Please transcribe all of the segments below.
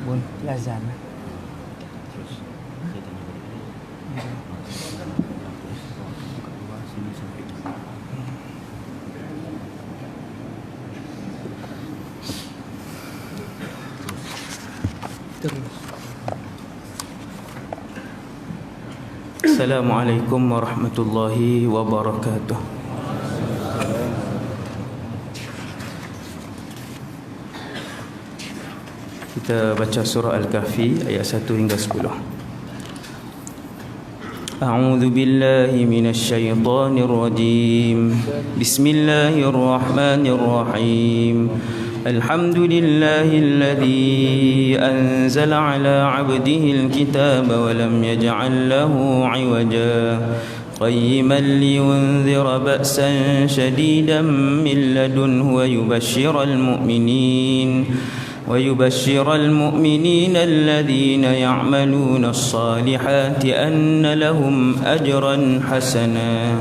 Bun, azan. Terus saya tanya balik kedua sini sampai Terus. Assalamualaikum warahmatullahi wabarakatuh. Kita baca surah Al-Kahfi ayat 1 hingga 10. A'udzu billahi minasy syaithanir rajim. Bismillahirrahmanirrahim. Alhamdulillahilladzi anzala 'ala 'abdihi al-kitaba wa lam yaj'al lahu 'iwaja قيما لينذر بأسا شديدا من لدنه ويبشر المؤمنين الذين يعملون الصالحات أن لهم أجرا حسنا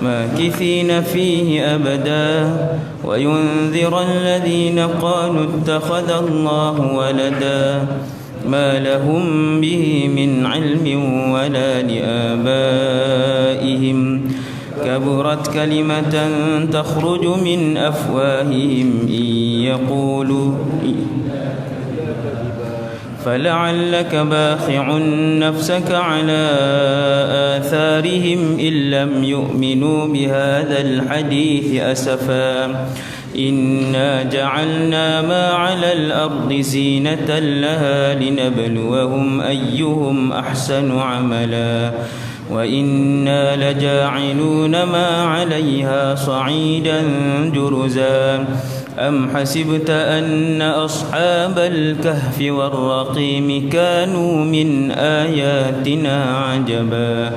ماكثين فيه أبدا وينذر الذين قالوا اتخذ الله ولدا ما لهم به من علم ولا لآبائهم كبرت كلمة تخرج من أفواههم إن يقولوا فلعلك باخع نفسك على آثارهم إن لم يؤمنوا بهذا الحديث أسفا إنا جعلنا ما على الأرض زينة لها لنبلوهم أيهم أحسن عملا وإنا لجاعلون ما عليها صعيدا جرزا أم حسبت أن أصحاب الكهف والرقيم كانوا من آياتنا عجبا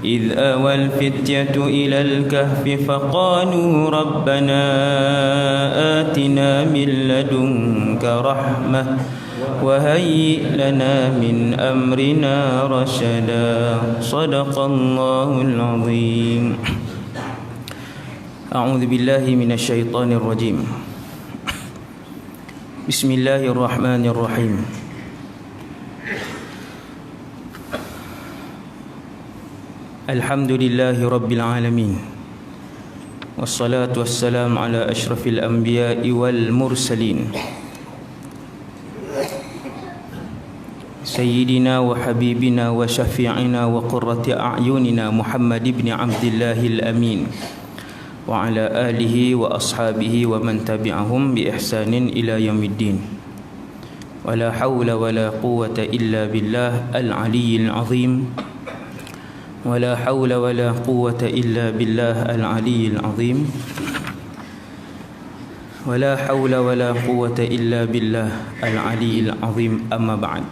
إذ أوى الفتية إلى الكهف فقالوا ربنا آتنا من لدنك رحمة وهيئ لنا من أمرنا رشدا صدق الله العظيم. أعوذ بالله من الشيطان الرجيم. بسم الله الرحمن الرحيم. الحمد لله رب العالمين والصلاة والسلام على أشرف الأنبياء والمرسلين سيدنا وحبيبنا وشفيعنا وقرة أعيننا محمد بن عبد الله الأمين وعلى آله وأصحابه ومن تبعهم بإحسان إلى يوم الدين ولا حول ولا قوة إلا بالله العلي العظيم ولا حول ولا قوة إلا بالله العلي العظيم ولا حول ولا قوة إلا بالله العلي العظيم أما بعد.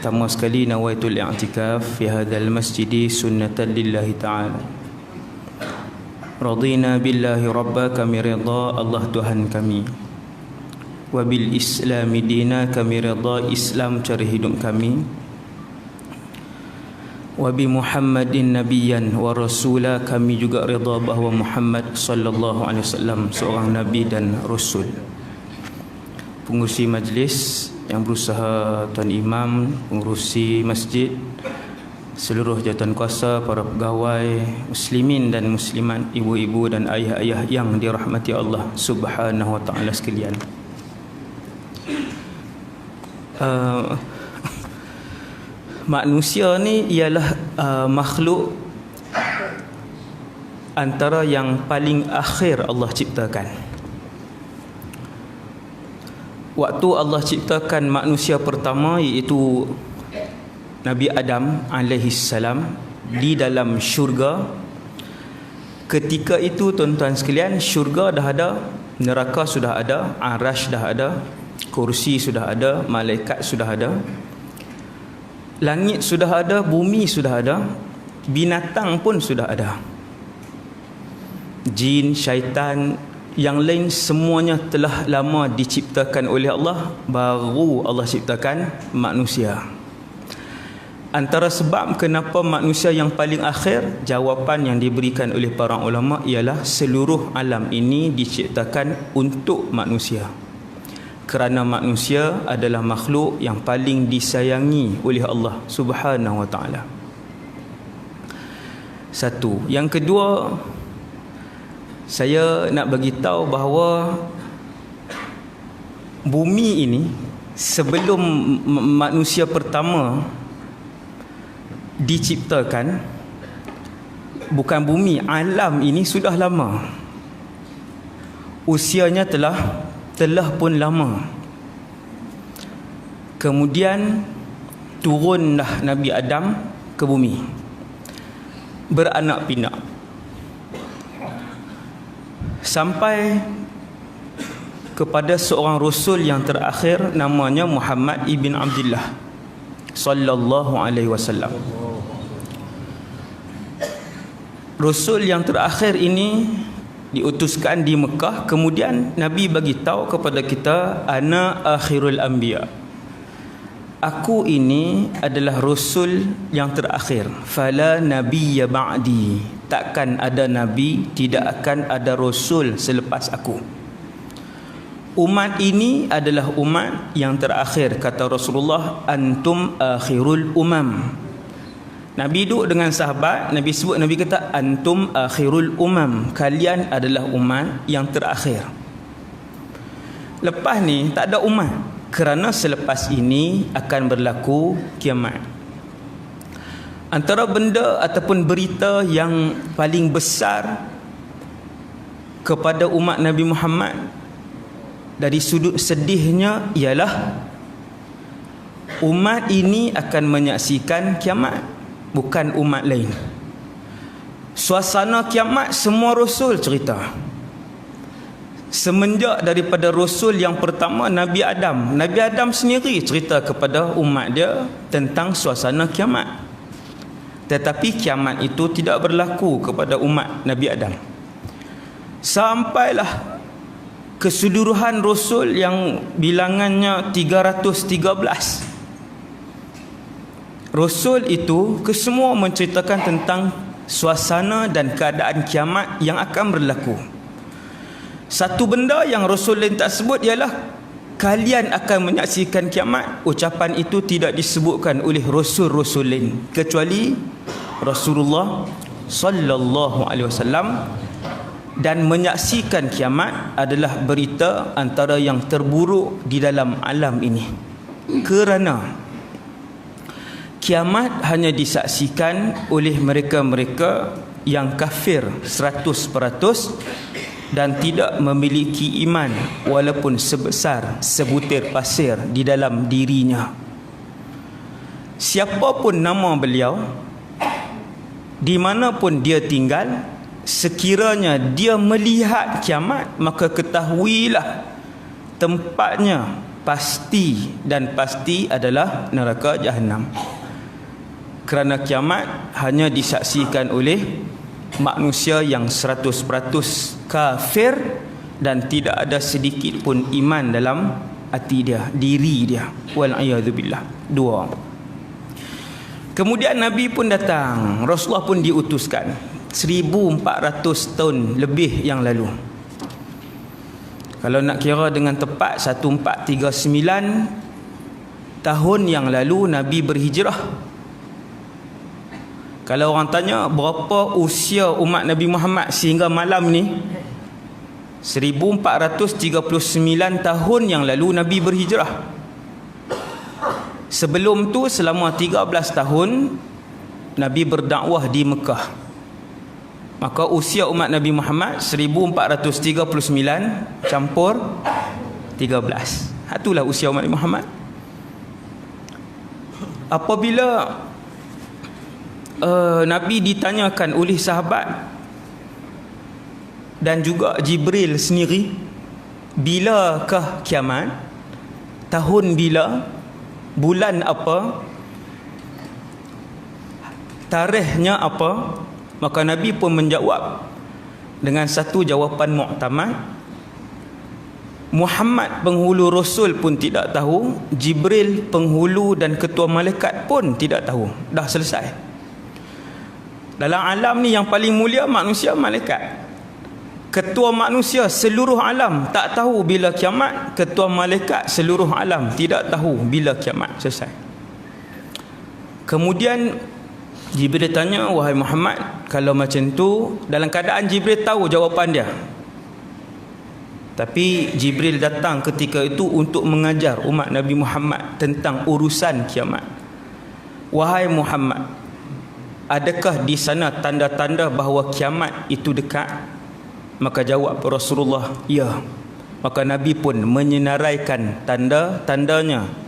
Pertama sekali nawaitul i'tikaf fi hadzal masjid sunnatan lillahi ta'ala. Radina billahi rabba, kami redha Allah Tuhan kami. Wa bil islami dina, kami redha Islam cara hidup kami. Wa bi Muhammadin nabiyyan wa rasula, kami juga redha bahawa Muhammad sallallahu alaihi wasallam seorang nabi dan rasul. Pengurusi majlis yang berusaha, Tuan Imam, pengurusi masjid, seluruh jawatan kuasa, para pegawai, muslimin dan muslimat, ibu-ibu dan ayah-ayah yang dirahmati Allah Subhanahu wa taala sekalian. Manusia ni ialah makhluk antara yang paling akhir Allah ciptakan. Waktu Allah ciptakan manusia pertama, iaitu Nabi Adam alaihissalam, di dalam syurga. Ketika itu tuan-tuan sekalian, syurga dah ada, neraka sudah ada, arash dah ada, kursi sudah ada, malaikat sudah ada, langit sudah ada, bumi sudah ada, binatang pun sudah ada, jin, syaitan, yang lain semuanya telah lama diciptakan oleh Allah. Baru Allah ciptakan manusia. Antara sebab kenapa manusia yang paling akhir, jawapan yang diberikan oleh para ulama ialah seluruh alam ini diciptakan untuk manusia. kerana manusia adalah makhluk yang paling disayangi oleh Allah Subhanahu wa taala. Satu. Yang kedua, saya nak bagi tahu bahawa bumi ini sebelum manusia pertama diciptakan, bukan bumi, alam ini sudah lama. Usianya telah pun lama. Kemudian turunlah Nabi Adam ke bumi, beranak pinak, sampai kepada seorang rasul yang terakhir, namanya Muhammad ibn Abdullah sallallahu alaihi wasallam. Rasul yang terakhir ini diutuskan di Mekah. Kemudian Nabi bagi tahu kepada kita, ana akhirul anbiya, aku ini adalah rasul yang terakhir. Fala nabiyya ba'di, takkan ada nabi, tidak akan ada rasul selepas aku. Umat ini adalah umat yang terakhir, kata Rasulullah, antum akhirul umam. Nabi duduk dengan sahabat, Nabi kata antum akhirul umam, kalian adalah umat yang terakhir. Lepas ni tak ada umat, kerana selepas ini akan berlaku kiamat. Antara benda ataupun berita yang paling besar kepada umat Nabi Muhammad dari sudut sedihnya ialah umat ini akan menyaksikan kiamat, bukan umat lain. Suasana kiamat semua rasul cerita. Semenjak daripada rasul yang pertama, Nabi Adam sendiri cerita kepada umat dia tentang suasana kiamat. Tetapi kiamat itu tidak berlaku kepada umat Nabi Adam. Sampailah keseluruhan rasul yang bilangannya 313. Rasul itu kesemua menceritakan tentang suasana dan keadaan kiamat yang akan berlaku. Satu benda yang rasul lain tak sebut ialah kalian akan menyaksikan kiamat. Ucapan itu tidak disebutkan oleh rasul-rasul lain kecuali Rasulullah sallallahu alaihi wasallam. Dan menyaksikan kiamat adalah berita antara yang terburuk di dalam alam ini, kerana kiamat hanya disaksikan oleh mereka-mereka yang kafir 100% dan tidak memiliki iman walaupun sebesar sebutir pasir di dalam dirinya. Siapapun nama beliau, di mana pun dia tinggal, sekiranya dia melihat kiamat, maka ketahuilah tempatnya pasti dan pasti adalah neraka Jahannam. Kerana kiamat hanya disaksikan oleh manusia yang 100% kafir dan tidak ada sedikit pun iman dalam hati dia, diri dia. Wal'iyadzubillah. 2. Kemudian Nabi pun datang, Rasulullah pun diutuskan 1400 tahun lebih yang lalu. Kalau nak kira dengan tepat, 1439 tahun yang lalu Nabi berhijrah. Kalau orang tanya berapa usia umat Nabi Muhammad sehingga malam ni, 1439 tahun yang lalu Nabi berhijrah. Sebelum tu selama 13 tahun Nabi berdakwah di Mekah. Maka usia umat Nabi Muhammad 1439 campur 13. Itulah usia umat Nabi Muhammad. Apabila Nabi ditanyakan oleh sahabat dan juga Jibril sendiri, bilakah kiamat, tahun bila, bulan apa, tarikhnya apa, maka Nabi pun menjawab dengan satu jawapan muktamad. Muhammad penghulu Rasul pun tidak tahu, Jibril penghulu dan ketua malaikat pun tidak tahu. Dah selesai. Dalam alam ni yang paling mulia manusia, malaikat. ketua manusia seluruh alam tak tahu bila kiamat, ketua malaikat seluruh alam tidak tahu bila kiamat selesai. Kemudian Jibril tanya, wahai Muhammad, kalau macam tu, dalam keadaan Jibril tahu jawapan dia, tapi Jibril datang ketika itu untuk mengajar umat Nabi Muhammad tentang urusan kiamat. Wahai Muhammad, adakah di sana tanda-tanda bahawa kiamat itu dekat? Maka jawab Rasulullah, ya. Maka Nabi pun menyenaraikan tanda-tandanya.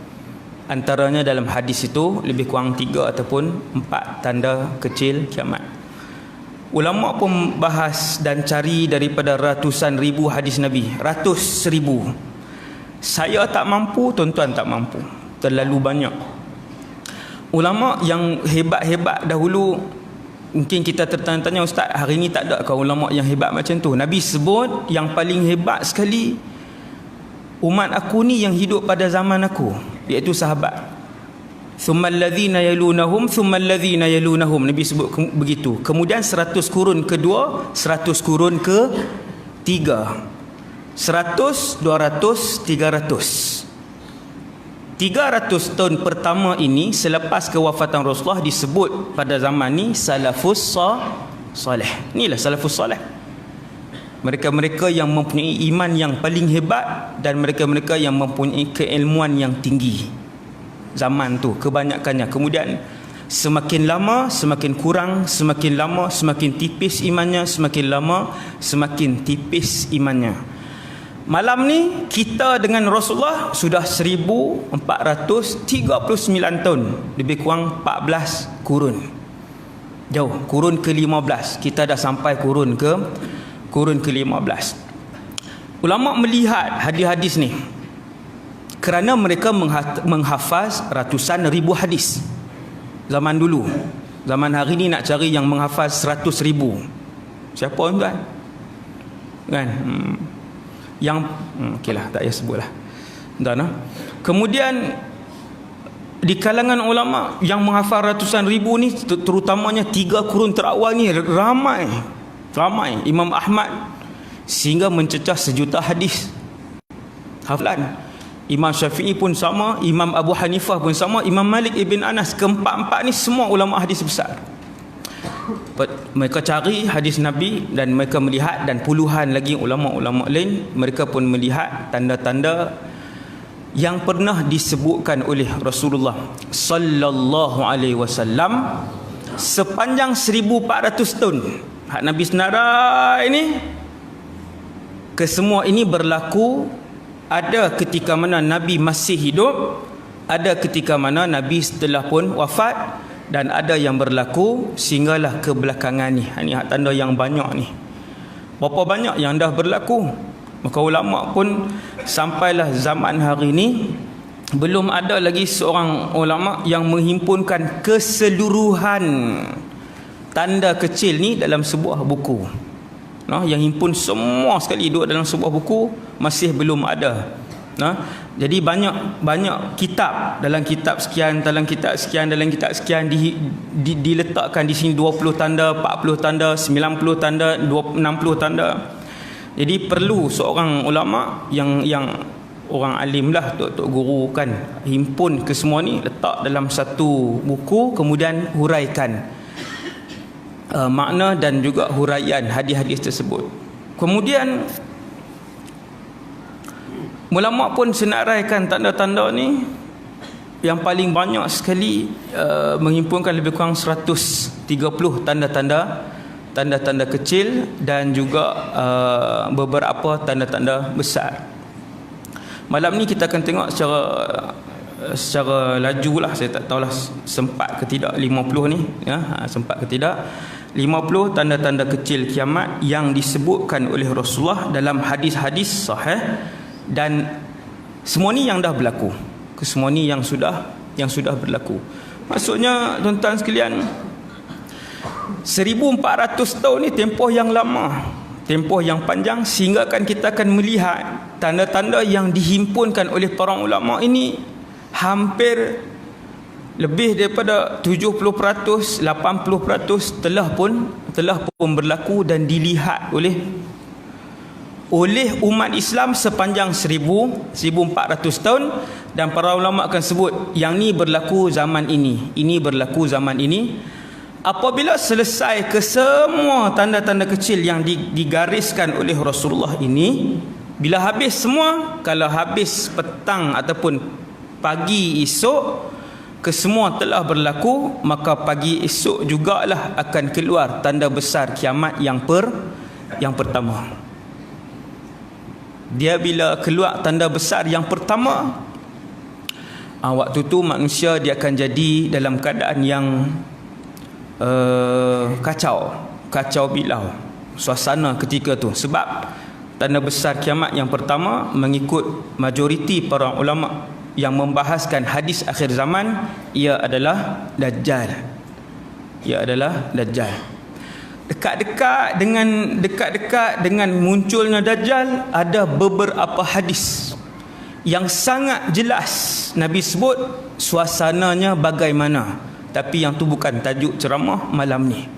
Antaranya dalam hadis itu lebih kurang 3 ataupun 4 tanda kecil kiamat. Ulama pun bahas dan cari daripada ratusan ribu hadis Nabi, ratus ribu. Saya tak mampu, tuan-tuan tak mampu, terlalu banyak. Ulama yang hebat-hebat dahulu, mungkin kita tertanya-tanya, ustaz, hari ni tak ada ke ulama yang hebat macam tu? Nabi sebut yang paling hebat sekali umat aku ni yang hidup pada zaman aku, iaitu sahabat. Thummal ladzina yalunahum thummal ladzina yalunahum, Nabi sebut begitu. Kemudian 100 kurun kedua, 100 kurun ke 3, 100, 200, 300. 300 tahun pertama ini selepas kewafatan Rasulullah disebut pada zaman ni salafus salih. Inilah salafus salih. Mereka-mereka yang mempunyai iman yang paling hebat dan mereka-mereka yang mempunyai keilmuan yang tinggi zaman tu kebanyakannya. Kemudian semakin lama semakin kurang, semakin lama semakin tipis imannya, semakin lama semakin tipis imannya. Malam ni kita dengan Rasulullah sudah 1439 tahun, lebih kurang 14 kurun. Jauh, kurun ke-15. Kita dah sampai kurun ke-15. Ulama melihat hadis-hadis ni kerana mereka menghafaz ratusan ribu hadis zaman dulu. Zaman hari ni nak cari yang menghafaz 100 ribu, siapa tuan? Kan? Yang okeylah, tak payah sebutlah. Dan kemudian di kalangan ulama yang menghafal ratusan ribu ni, terutamanya 3 kurun terawal ni ramai Imam Ahmad sehingga mencecah 1 juta hadis hafalan. Imam Syafi'i pun sama, Imam Abu Hanifah pun sama, Imam Malik Ibn Anas, keempat-empat ni semua ulama hadis besar. Mereka cari hadis Nabi dan mereka melihat, dan puluhan lagi ulama-ulama lain, mereka pun melihat tanda-tanda yang pernah disebutkan oleh Rasulullah sallallahu alaihi wasallam sepanjang 1400 tahun. Hak Nabi senarai ini, kesemua ini berlaku ada ketika mana Nabi masih hidup, ada ketika mana Nabi setelah pun wafat, dan ada yang berlaku sehinggalah kebelakangan ni. Ini hak tanda yang banyak ni. Berapa banyak yang dah berlaku? Maka ulama pun sampailah zaman hari ni belum ada lagi seorang ulama yang menghimpunkan keseluruhan tanda kecil ni dalam sebuah buku. Yang himpun semua sekali duduk dalam sebuah buku masih belum ada. Jadi banyak kitab, dalam kitab sekian, dalam kitab sekian, dalam kitab sekian diletakkan di sini 20 tanda, 40 tanda, 90 tanda, 60 tanda. Jadi perlu seorang ulama yang orang alim lah, tok guru kan, himpun ke semua ni, letak dalam satu buku, kemudian huraikan makna dan juga huraian hadis-hadis tersebut. Kemudian ulama pun senaraikan tanda-tanda ni yang paling banyak sekali, menghimpunkan lebih kurang 130 tanda-tanda kecil dan juga beberapa tanda-tanda besar. Malam ni kita akan tengok secara laju lah, saya tak tahulah sempat ke tidak 50 ni ya, sempat ke tidak 50 tanda-tanda kecil kiamat yang disebutkan oleh Rasulullah dalam hadis-hadis sahih, dan semua ni yang dah berlaku, semua ni yang sudah berlaku. Maksudnya tuan-tuan sekalian, 1400 tahun ni tempoh yang lama, tempoh yang panjang, sehingga kita akan melihat tanda-tanda yang dihimpunkan oleh para ulama ini hampir lebih daripada 70%, 80% telah pun berlaku dan dilihat oleh oleh umat Islam sepanjang 1400 tahun, dan para ulama akan sebut yang ni berlaku zaman ini berlaku zaman ini. Apabila selesai ke semua tanda-tanda kecil yang digariskan oleh Rasulullah ini, bila habis semua, kalau habis petang ataupun pagi esok kesemua telah berlaku, maka pagi esok jugalah akan keluar tanda besar kiamat yang pertama. Dia bila keluar tanda besar yang pertama, waktu tu manusia dia akan jadi dalam keadaan yang kacau bilau suasana ketika tu. Sebab tanda besar kiamat yang pertama, mengikut majoriti para ulama yang membahaskan hadis akhir zaman, ia adalah Dajjal. Dekat-dekat dengan munculnya Dajjal, ada beberapa hadis yang sangat jelas Nabi sebut suasananya bagaimana. Tapi yang tu bukan tajuk ceramah malam ni.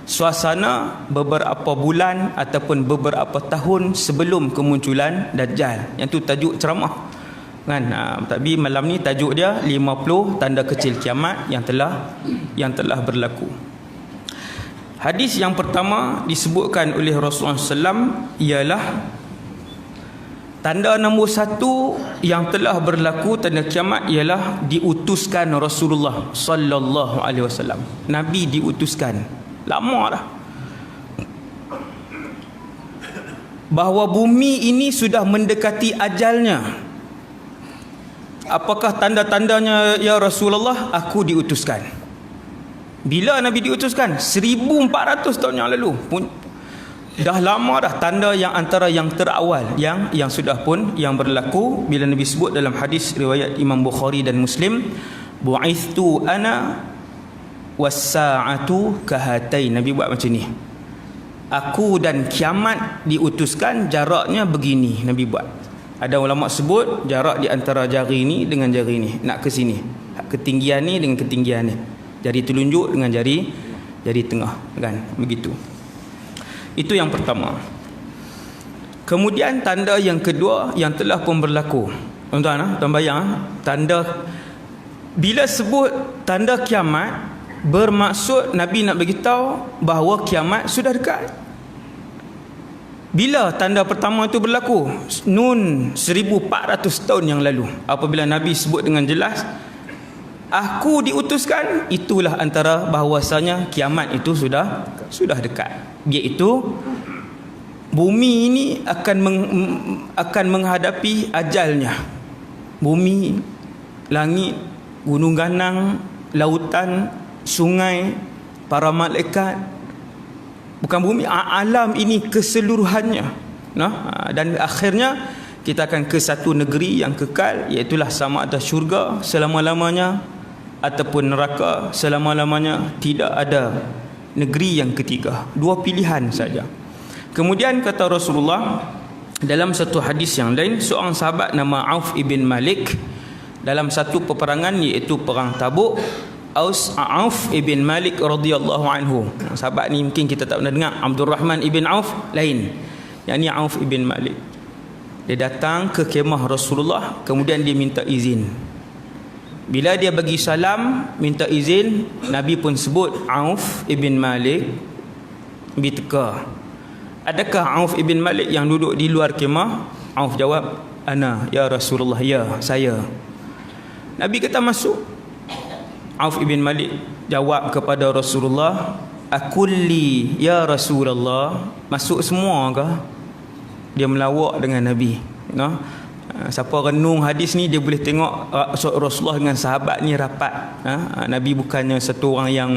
Suasana beberapa bulan ataupun beberapa tahun sebelum kemunculan Dajjal. Yang tu tajuk ceramah kan. Tapi malam ni tajuk dia 50 tanda kecil kiamat yang telah berlaku. Hadis yang pertama disebutkan oleh Rasulullah SAW ialah tanda nombor 1 yang telah berlaku tanda kiamat ialah diutuskan Rasulullah sallallahu alaihi wasallam. Nabi diutuskan lama dah, bahawa bumi ini sudah mendekati ajalnya. Apakah tanda-tandanya ya Rasulullah? Aku diutuskan. Bila Nabi diutuskan? 1400 tahun yang lalu. Dah lama dah, tanda yang antara yang terawal yang sudah pun yang berlaku. Bila Nabi sebut dalam hadis riwayat Imam Bukhari dan Muslim, bu'ithtu ana was-sa'atu kahatain. Nabi buat macam ni, aku dan kiamat diutuskan jaraknya begini. Nabi buat. Ada ulama sebut jarak di antara jari ni dengan jari ni, nak ke sini, ketinggian ni dengan ketinggian ni, jari telunjuk dengan jari tengah, kan, begitu. Itu yang pertama. Kemudian tanda yang kedua yang telah pun berlaku. Tuan-tuan bayang, tanda bila sebut tanda kiamat, bermaksud Nabi nak beritahu bahawa kiamat sudah dekat. Bila tanda pertama itu berlaku? Nun 1400 tahun yang lalu. Apabila Nabi sebut dengan jelas, aku diutuskan, itulah antara bahawasanya kiamat itu sudah dekat. Iaitu bumi ini akan menghadapi ajalnya. Bumi, langit, gunung ganang, lautan, sungai, para malaikat, bukan bumi, alam ini keseluruhannya. Dan akhirnya kita akan ke satu negeri yang kekal, iaitulah sama ada syurga selama-lamanya ataupun neraka selama-lamanya. Tidak ada negeri yang ketiga. Dua pilihan saja. Kemudian kata Rasulullah dalam satu hadis yang lain, seorang sahabat nama Auf ibn Malik dalam satu peperangan, iaitu perang Tabuk, Auf ibn Malik radhiyallahu anhu. Sahabat ni mungkin kita tak pernah dengar. Abdul Rahman ibn Auf lain. Yang ni Auf ibn Malik. Dia datang ke kemah Rasulullah, kemudian dia minta izin. Bila dia bagi salam, minta izin, Nabi pun sebut Auf ibn Malik. Nabi teka, adakah Auf ibn Malik yang duduk di luar kemah? Auf jawab, ana ya Rasulullah, ya saya. Nabi kata masuk. Auf ibn Malik jawab kepada Rasulullah, akulli ya Rasulullah, masuk semua ke? Dia melawak dengan Nabi. Siapa renung hadis ni, dia boleh tengok Rasulullah dengan sahabat ni rapat. Nabi bukannya satu orang yang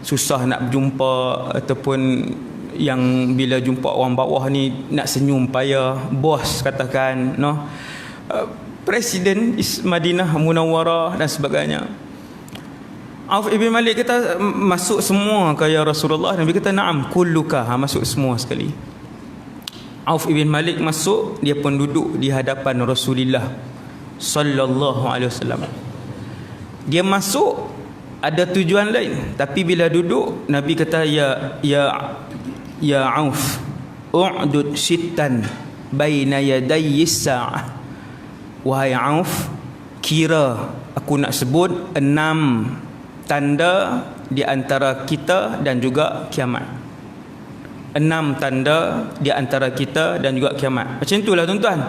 susah nak berjumpa, ataupun yang bila jumpa orang bawah ni nak senyum payah. Bos katakan, Presiden Madinah Munawwarah dan sebagainya. Auf ibn Malik kata, masuk semua ke ya Rasulullah? Nabi kata, na'am kulluka, masuk semua sekali. Auf ibn Malik masuk, dia pun duduk di hadapan Rasulullah sallallahu alaihi wasallam. Dia masuk ada tujuan lain, tapi bila duduk Nabi kata, ya Auf, u'dud sittan baina yadayis sa'ah. Wahai Auf, kira aku nak sebut 6 tanda di antara kita dan juga kiamat. 6 tanda di antara kita dan juga kiamat. Macam itulah tuan-tuan.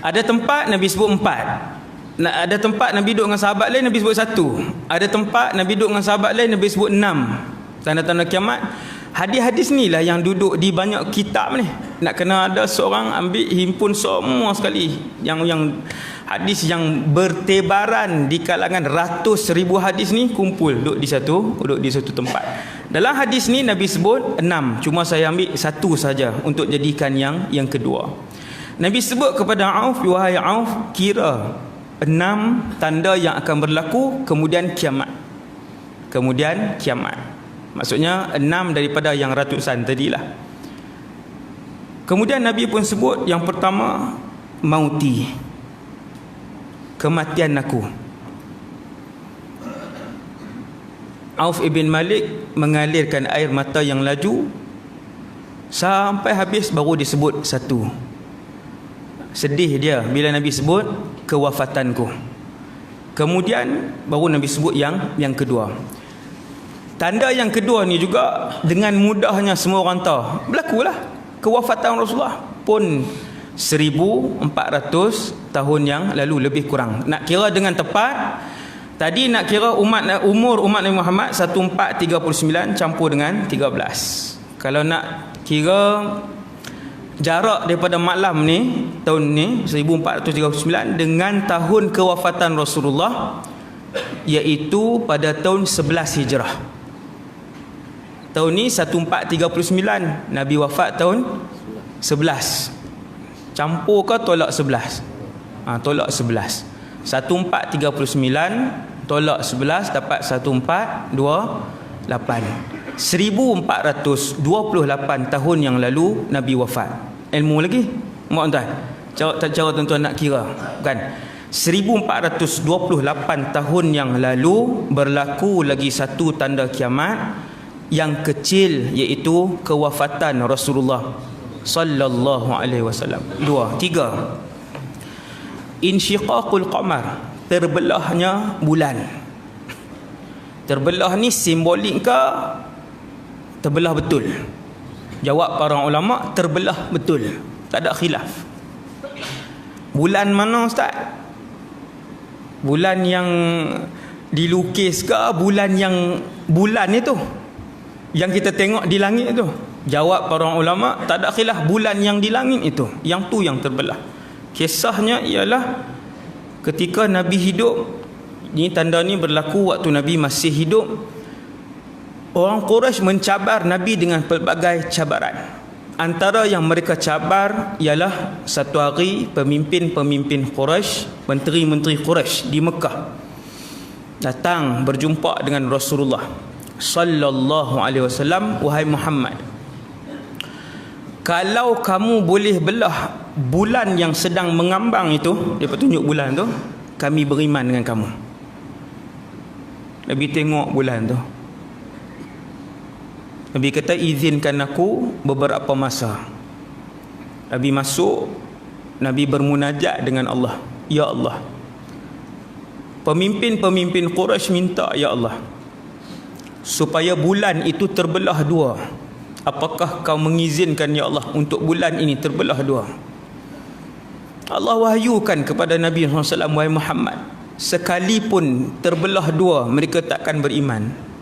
Ada tempat Nabi sebut 4. Ada tempat Nabi duduk dengan sahabat lain, Nabi sebut 1. Ada tempat Nabi duduk dengan sahabat lain, Nabi sebut 6 tanda-tanda kiamat. Hadis-hadis ni lah yang duduk di banyak kitab ni. Nak kena ada seorang ambil himpun semua sekali yang hadis yang bertebaran di kalangan ratus ribu hadis ni, kumpul duduk di satu tempat. Dalam hadis ni Nabi sebut 6, cuma saya ambil 1 saja untuk jadikan yang kedua. Nabi sebut kepada Auf, wahai Auf, kira 6 tanda yang akan berlaku kemudian kiamat. Maksudnya 6 daripada yang ratusan tadilah. Kemudian Nabi pun sebut yang pertama, mauti, kematian aku. Auf ibn Malik mengalirkan air mata yang laju sampai habis, baru disebut 1. Sedih dia bila Nabi sebut kewafatanku. Kemudian baru Nabi sebut yang kedua. Tanda yang kedua ni juga dengan mudahnya semua orang tahu. Berlakulah kewafatan Rasulullah pun 1400 tahun yang lalu lebih kurang. Nak kira dengan tepat, tadi nak kira umur umat Nabi Muhammad 1439 campur dengan 13. Kalau nak kira jarak daripada malam ni, tahun ni 1439 dengan tahun kewafatan Rasulullah, iaitu pada tahun 11 Hijrah. Tahun ni 1439, Nabi wafat tahun 11. Campur ke tolak 11? Tolak 11. 1439 tolak 11 dapat 1428. 1428 tahun yang lalu Nabi wafat. Ilmu lagi, mak tuan. Cara tuan-tuan nak kira, kan? 1428 tahun yang lalu berlaku lagi satu tanda kiamat yang kecil, iaitu kewafatan Rasulullah sallallahu alaihi wasallam. 2, 3. Insyiqaqul qamar, terbelahnya bulan. Terbelah ni simbolik ke terbelah betul? Jawab para ulama, terbelah betul, tak ada khilaf. Bulan mana ustaz? Bulan yang dilukis ke bulan itu yang kita tengok di langit itu? Jawab para ulama, tak ada khilaf, bulan yang di langit itu, yang tu yang terbelah. Kisahnya ialah ketika Nabi hidup, ni tanda ni berlaku waktu Nabi masih hidup. Orang Quraisy mencabar Nabi dengan pelbagai cabaran. Antara yang mereka cabar ialah satu hari pemimpin-pemimpin Quraisy, menteri-menteri Quraisy di Mekah datang berjumpa dengan Rasulullah sallallahu alaihi wasallam. Wahai Muhammad, kalau kamu boleh belah bulan yang sedang mengambang itu, dia tunjuk bulan tu, kami beriman dengan kamu. Nabi tengok bulan tu, Nabi kata, izinkan aku beberapa masa. Nabi masuk, Nabi bermunajat dengan Allah. Ya Allah, pemimpin-pemimpin Quraisy minta, ya Allah, supaya bulan itu terbelah 2. Apakah kau mengizinkan ya Allah untuk bulan ini terbelah 2? Allah wahyukan kepada Nabi SAW, wahai Muhammad, sekalipun terbelah 2 mereka takkan beriman.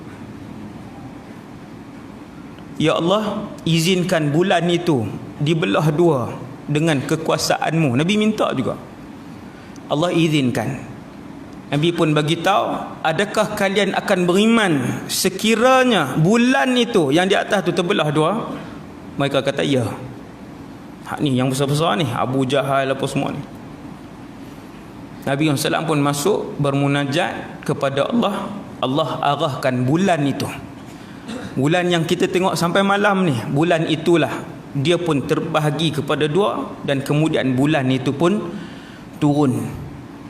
Ya Allah, izinkan bulan itu dibelah 2 dengan kekuasaanmu. Nabi minta juga, Allah izinkan. Nabi pun bagi tahu, adakah kalian akan beriman sekiranya bulan itu yang di atas tu terbelah 2? Mereka kata ya. Hak ni yang besar-besar ni, Abu Jahal apa semua ni. Nabi SAW pun masuk bermunajat kepada Allah. Allah arahkan bulan itu, bulan yang kita tengok sampai malam ni, bulan itulah dia pun terbahagi kepada 2, dan kemudian bulan itu pun turun.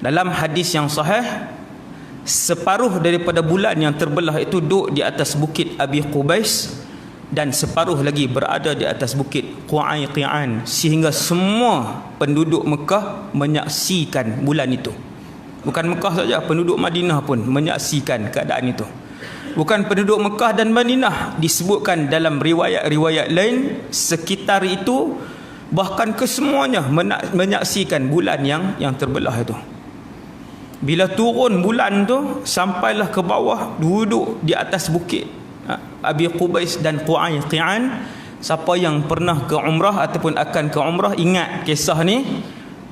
Dalam hadis yang sahih, separuh daripada bulan yang terbelah itu duduk di atas bukit Abi Qubais, dan separuh lagi berada di atas bukit Qu'ayqi'an, sehingga semua penduduk Mekah menyaksikan bulan itu. Bukan Mekah saja, penduduk Madinah pun menyaksikan keadaan itu. Bukan penduduk Mekah dan Madinah, disebutkan dalam riwayat-riwayat lain sekitar itu, bahkan kesemuanya menyaksikan bulan yang terbelah itu. Bila turun bulan tu, sampailah ke bawah, duduk di atas bukit Abi Qubais dan Qu'ayqi'an. Siapa yang pernah ke umrah ataupun akan ke umrah ingat kisah ni,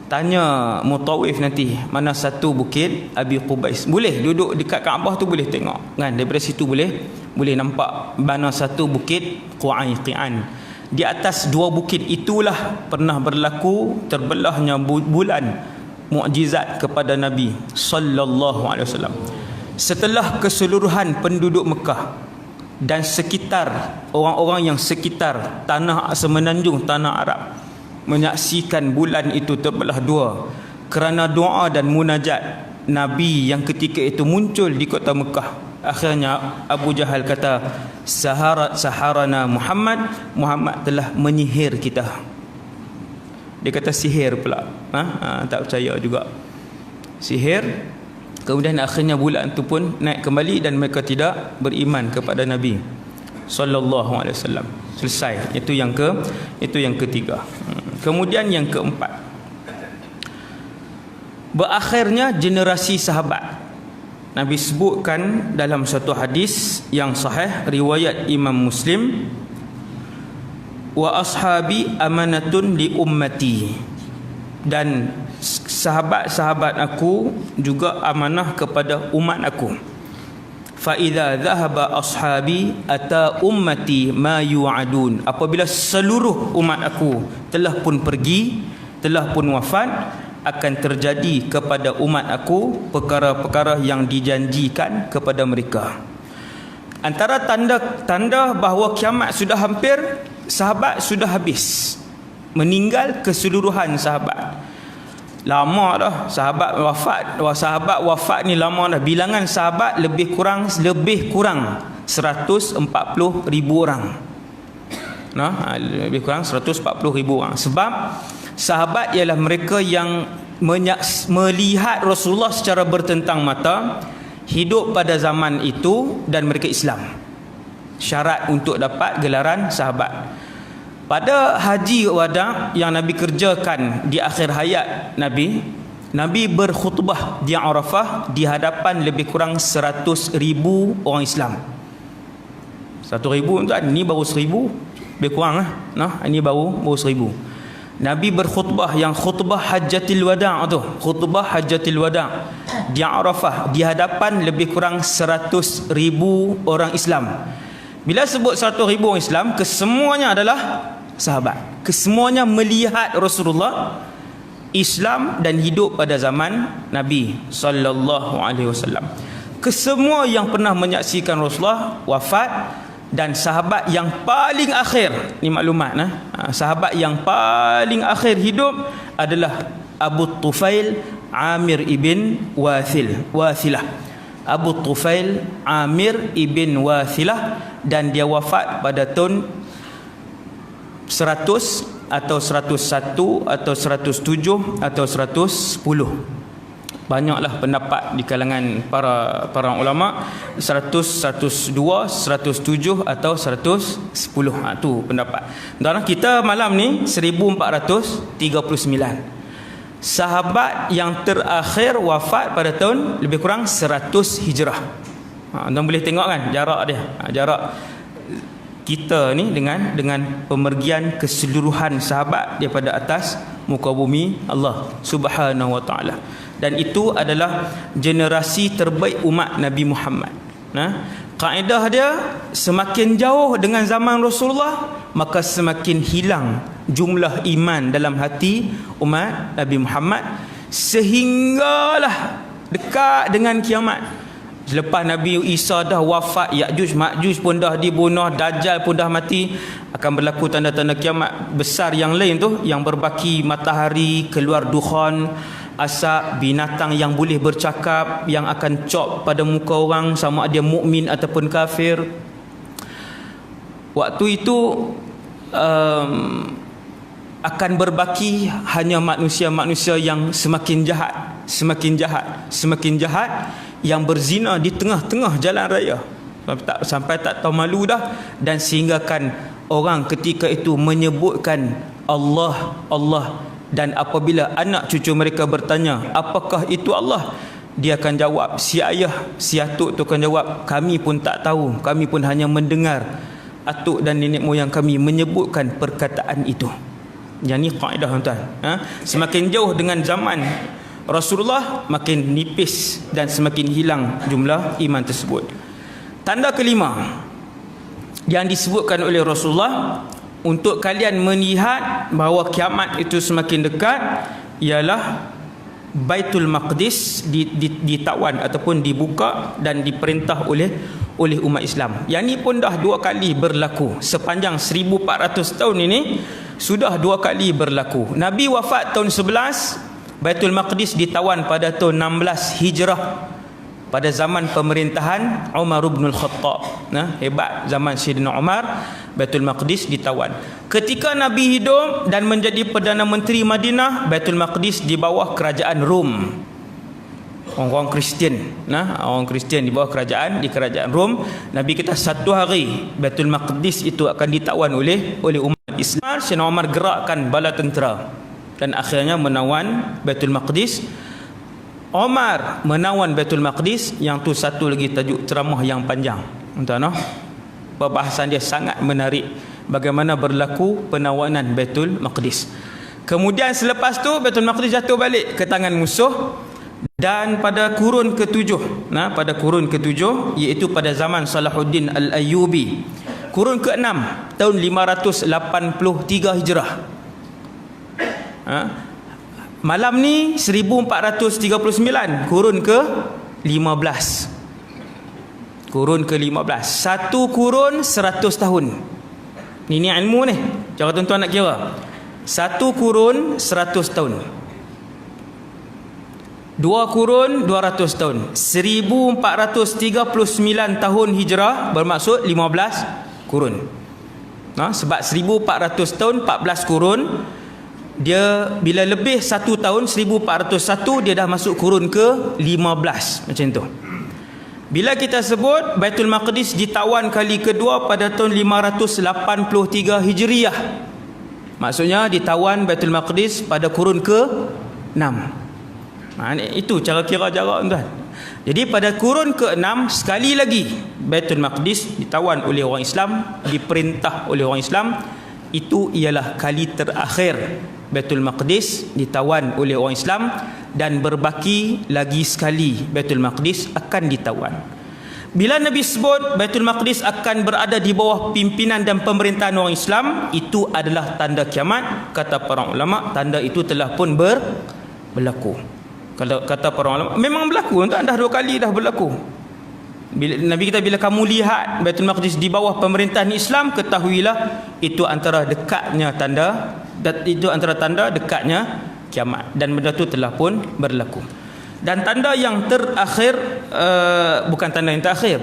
tanya mutawif nanti mana satu bukit Abi Qubais. Boleh duduk dekat Kaabah tu, boleh tengok kan, daripada situ boleh nampak mana satu bukit Qu'ayqi'an. Di atas dua bukit itulah pernah berlaku terbelahnya bulan, mukjizat kepada Nabi sallallahu alaihi wasallam. Setelah keseluruhan penduduk Mekah dan sekitar, orang-orang yang sekitar tanah semenanjung tanah Arab menyaksikan bulan itu terbelah dua, kerana doa dan munajat Nabi yang ketika itu muncul di kota Mekah. Akhirnya Abu Jahal kata, saharana Muhammad telah menyihir kita. Dia kata sihir pula. Tak percaya juga sihir. Kemudian akhirnya bulan itu pun naik kembali dan mereka tidak beriman kepada Nabi sallallahu alaihi wasallam. Selesai. Itu yang ketiga. Kemudian yang keempat, berakhirnya generasi sahabat. Nabi sebutkan dalam satu hadis yang sahih riwayat Imam Muslim, wa ashabi amanatun li ummati, dan sahabat-sahabat aku juga amanah kepada umat aku. Fa idza dhahaba ashabi ata ummati ma yu'adun, apabila seluruh umat aku telah pun pergi, telah pun wafat, akan terjadi kepada umat aku perkara-perkara yang dijanjikan kepada mereka. Antara tanda bahawa kiamat sudah hampir, sahabat sudah habis, meninggal keseluruhan sahabat. Lama dah sahabat wafat ni, lama dah. Bilangan sahabat lebih kurang 140,000 orang. Lebih kurang 140,000 orang. Sebab sahabat ialah mereka yang melihat Rasulullah secara bertentang mata, hidup pada zaman itu, dan mereka Islam. Syarat untuk dapat gelaran sahabat. Pada haji wada yang Nabi kerjakan di akhir hayat Nabi berkhutbah di Arafah di hadapan lebih kurang 100,000 orang Islam. 100,000 tuan, ni baru 1,000, lebih kurang ini baru 1,000. Nabi berkhutbah yang khutbah Hajjatul Wada' tu, khutbah Hajjatul Wada' di Arafah di hadapan lebih kurang 100,000 orang Islam. Bila sebut 100,000 orang Islam, kesemuanya adalah sahabat. Kesemuanya melihat Rasulullah Islam dan hidup pada zaman Nabi sallallahu alaihi wasallam. Kesemua yang pernah menyaksikan Rasulullah wafat, dan sahabat yang paling akhir, ni maklumat sahabat yang paling akhir hidup adalah Abu Tufail Amir ibn Wathilah. Abu Tufail Amir ibn Wathilah, dan dia wafat pada tahun 100 atau 101 atau 107 atau 110. Banyaklah pendapat di kalangan para ulama, 100, 102, 107 atau 110. Tu pendapat. Dan kita malam ni 1439. Sahabat yang terakhir wafat pada tahun lebih kurang 100 Hijrah. Anda boleh tengok kan jarak dia. Jarak kita ni dengan pemergian keseluruhan sahabat daripada atas muka bumi Allah Subhanahu wa taala. Dan itu adalah generasi terbaik umat Nabi Muhammad. Kaedah dia, semakin jauh dengan zaman Rasulullah, maka semakin hilang jumlah iman dalam hati umat Nabi Muhammad, sehinggalah dekat dengan kiamat. Selepas Nabi Isa dah wafat, Ya'juj Ma'juj pun dah dibunuh, Dajjal pun dah mati, akan berlaku tanda-tanda kiamat besar yang lain tu, yang berbaki matahari, keluar dukhan, asap, binatang yang boleh bercakap, yang akan cop pada muka orang sama ada mukmin ataupun kafir. Waktu itu akan berbaki hanya manusia-manusia yang semakin jahat, yang berzina di tengah-tengah jalan raya sampai tak tahu malu dah, dan sehinggakan orang ketika itu menyebutkan Allah, Allah, dan apabila anak cucu mereka bertanya apakah itu Allah, dia akan jawab, si ayah, si atuk tu akan jawab, kami pun tak tahu, kami pun hanya mendengar atuk dan nenek moyang kami menyebutkan perkataan itu. Yang ni kaedah tuan-tuan. Semakin jauh dengan zaman Rasulullah, makin nipis dan semakin hilang jumlah iman tersebut. Tanda kelima yang disebutkan oleh Rasulullah untuk kalian melihat bahawa kiamat itu semakin dekat ialah Baitul Maqdis ditawan ataupun dibuka dan diperintah oleh umat Islam. Yang ni pun dah 2 kali berlaku sepanjang 1400 tahun ini, sudah 2 kali berlaku. Nabi wafat tahun 11, Baitul Maqdis ditawan pada tahun 16 Hijrah pada zaman pemerintahan Umar bin Al-Khattab. Hebat zaman Sayyidina Umar, Baitul Maqdis ditawan. Ketika Nabi hidup dan menjadi Perdana Menteri Madinah, Baitul Maqdis di bawah kerajaan Rom. Orang Kristian, orang Kristian di bawah kerajaan Rom. Nabi kita 1 hari Baitul Maqdis itu akan ditawan oleh umat Islam. Sayyidina Umar gerakkan bala tentera dan akhirnya menawan Baitul Maqdis. Umar menawan Baitul Maqdis. Yang tu satu lagi tajuk ceramah yang panjang, tuan-tuan. Perbahasan dia sangat menarik, bagaimana berlaku penawanan Baitul Maqdis. Kemudian selepas tu Baitul Maqdis jatuh balik ke tangan musuh, dan pada kurun ke-7, pada kurun ke-7 iaitu pada zaman Salahuddin Al-Ayyubi, kurun ke-6 tahun 583 Hijrah. Malam ni 1439, kurun ke-15. Kurun ke-15. Satu kurun 100 tahun. Ini ilmu ni. Cara tuan-tuan nak kira. Satu kurun 100 tahun. 2 kurun 200 tahun. 1439 tahun Hijrah bermaksud 15 kurun. Sebab 1400 tahun 14 kurun. Dia bila lebih 1 tahun 1401 dia dah masuk kurun ke-15 macam tu. Bila kita sebut Baitul Maqdis ditawan kali kedua pada tahun 583 Hijriah, maksudnya ditawan Baitul Maqdis pada kurun ke-6. Itu cara kira jarak, tuan. Jadi pada kurun ke-6 sekali lagi Baitul Maqdis ditawan oleh orang Islam, diperintah oleh orang Islam. Itu ialah kali terakhir Baitul Maqdis ditawan oleh orang Islam, dan berbaki lagi sekali Baitul Maqdis akan ditawan. Bila Nabi sebut Baitul Maqdis akan berada di bawah pimpinan dan pemerintahan orang Islam, itu adalah tanda kiamat. Kata para ulama, tanda itu telah pun berlaku. Kalau kata para ulama, memang berlaku, dah 2 kali dah berlaku. Nabi kita, bila kamu lihat Baitul Maqdis di bawah pemerintahan Islam, ketahuilah itu antara dekatnya tanda, dan itu antara tanda dekatnya kiamat, dan benda itu telah pun berlaku. Dan tanda yang terakhir, bukan tanda yang terakhir,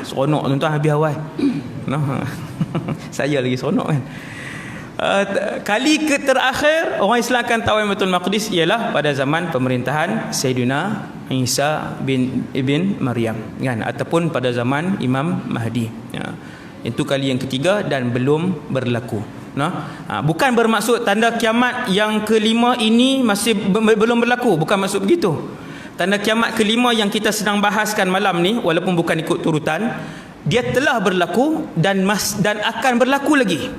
seronok tuan-tuan habis awal. Saya lagi seronok kan. Kali ke terakhir orang Islam akan tawan Baitul Maqdis ialah pada zaman pemerintahan Sayyidina Isa bin Ibn Maryam, kan, ataupun pada zaman Imam Mahdi. Itu kali yang ketiga dan belum berlaku. Bukan bermaksud tanda kiamat yang kelima ini masih belum berlaku, bukan maksud begitu. Tanda kiamat kelima yang kita sedang bahaskan malam ni, walaupun bukan ikut turutan, dia telah berlaku dan akan berlaku lagi.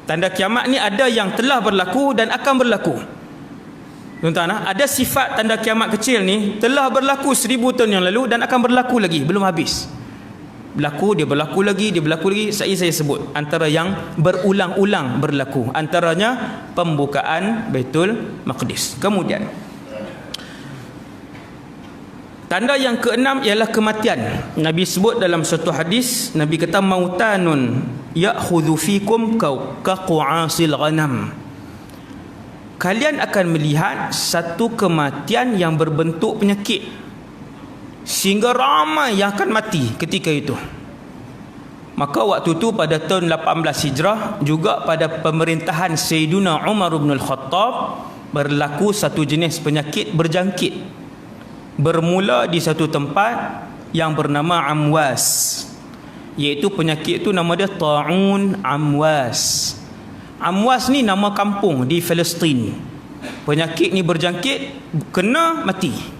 Tanda kiamat ni ada yang telah berlaku dan akan berlaku. Tuan-tuan, ada sifat tanda kiamat kecil ni telah berlaku 1000 tahun yang lalu dan akan berlaku lagi, belum habis. Dia berlaku lagi. Saya sebut antara yang berulang-ulang berlaku, antaranya pembukaan Baitul Maqdis. Kemudian tanda yang ke-6 ialah kematian. Nabi sebut dalam satu hadis, Nabi kata, mautanun ya'khudhu fikum kaqu'asil ghanam. Kalian akan melihat satu kematian yang berbentuk penyakit, sehingga ramai yang akan mati ketika itu. Maka waktu tu pada tahun 18 Hijrah, juga pada pemerintahan Sayyiduna Umar bin Al-Khattab, berlaku satu jenis penyakit berjangkit. Bermula di satu tempat yang bernama Amwas, iaitu penyakit tu nama dia Ta'un Amwas. Amwas ni nama kampung di Palestin. Penyakit ni berjangkit, kena mati.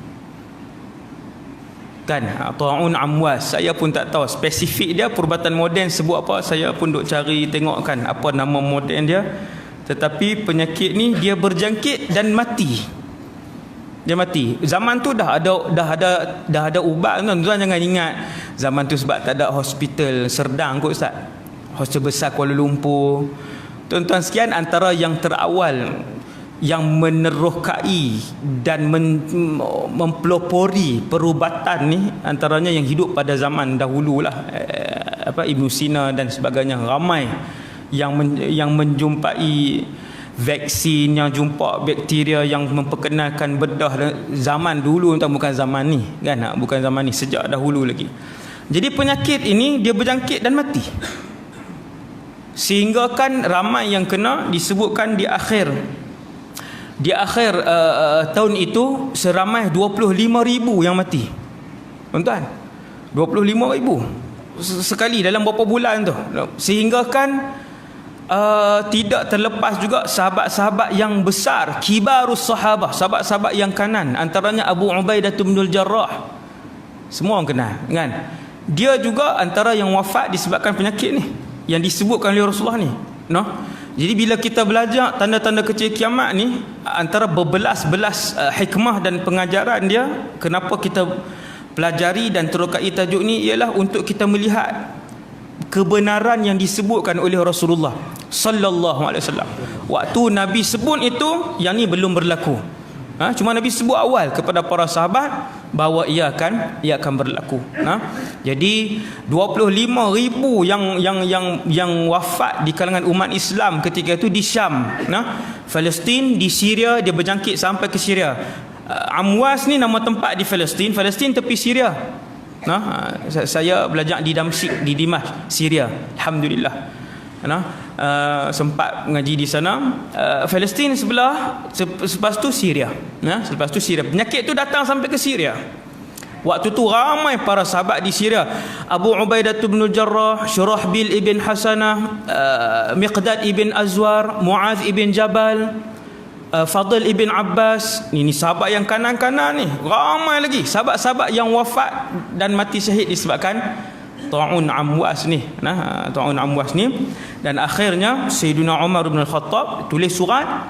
Kan, Ta'un Amwas. Saya pun tak tahu spesifik dia, perubatan moden sebut apa, saya pun duk cari tengok kan apa nama moden dia. Tetapi penyakit ni dia berjangkit dan mati. Dia mati. Zaman tu dah ada ubat. Tuan jangan ingat zaman tu sebab tak ada hospital Serdang kot Ustaz. Hospital besar Kuala Lumpur. Tuan-tuan sekian, antara yang terawal yang menerokai dan mempelopori perubatan ni, antaranya yang hidup pada zaman dahulu lah, Ibnu Sina dan sebagainya. Ramai yang menjumpai vaksin, yang jumpa bakteria yang memperkenalkan bedah zaman dulu, bukan zaman ni kan, bukan zaman ni, sejak dahulu lagi. Jadi penyakit ini dia berjangkit dan mati, sehingga kan ramai yang kena. Disebutkan di akhir tahun itu seramai 25,000 yang mati. Tuan-tuan, 25,000 sekali dalam beberapa bulan tu. Sehingga kan tidak terlepas juga sahabat-sahabat yang besar, kibarus sahabah, sahabat-sahabat yang kanan, antaranya Abu Ubaidah bin Al-Jarrah. Semua orang kenal kan. Dia juga antara yang wafat disebabkan penyakit ni yang disebutkan oleh Rasulullah ni. Jadi bila kita belajar tanda-tanda kecil kiamat ni, antara berbelas-belas hikmah dan pengajaran dia, kenapa kita pelajari dan terokai tajuk ni, ialah untuk kita melihat kebenaran yang disebutkan oleh Rasulullah sallallahu alaihi wasallam. Waktu Nabi sebut itu, yang ni belum berlaku. Cuma Nabi sebut awal kepada para sahabat bahawa ia akan berlaku. Jadi 25,000 yang wafat di kalangan umat Islam ketika itu di Syam, Palestin, di Syria. Dia berjangkit sampai ke Syria. Amwas ni nama tempat di Palestin tepi Syria. Saya belajar di Damsyik, di Dimash, Syria. Alhamdulillah. Sempat mengaji di sana. Palestin sebelah, selepas tu Syria. Selepas tu Syria. Penyakit tu datang sampai ke Syria. Waktu tu ramai para sahabat di Syria. Abu Ubaidah bin Jarrah, Syurahbil ibn Hasanah, Miqdad ibn Azwar, Muaz ibn Jabal, Fadl ibn Abbas. Ini sahabat yang kanan-kanan ni. Ramai lagi sahabat-sahabat yang wafat dan mati syahid disebabkan Ta'un Amwas ni. Ta'un Amwas ni. Dan akhirnya Sayyidina Umar bin Al-Khattab tulis surat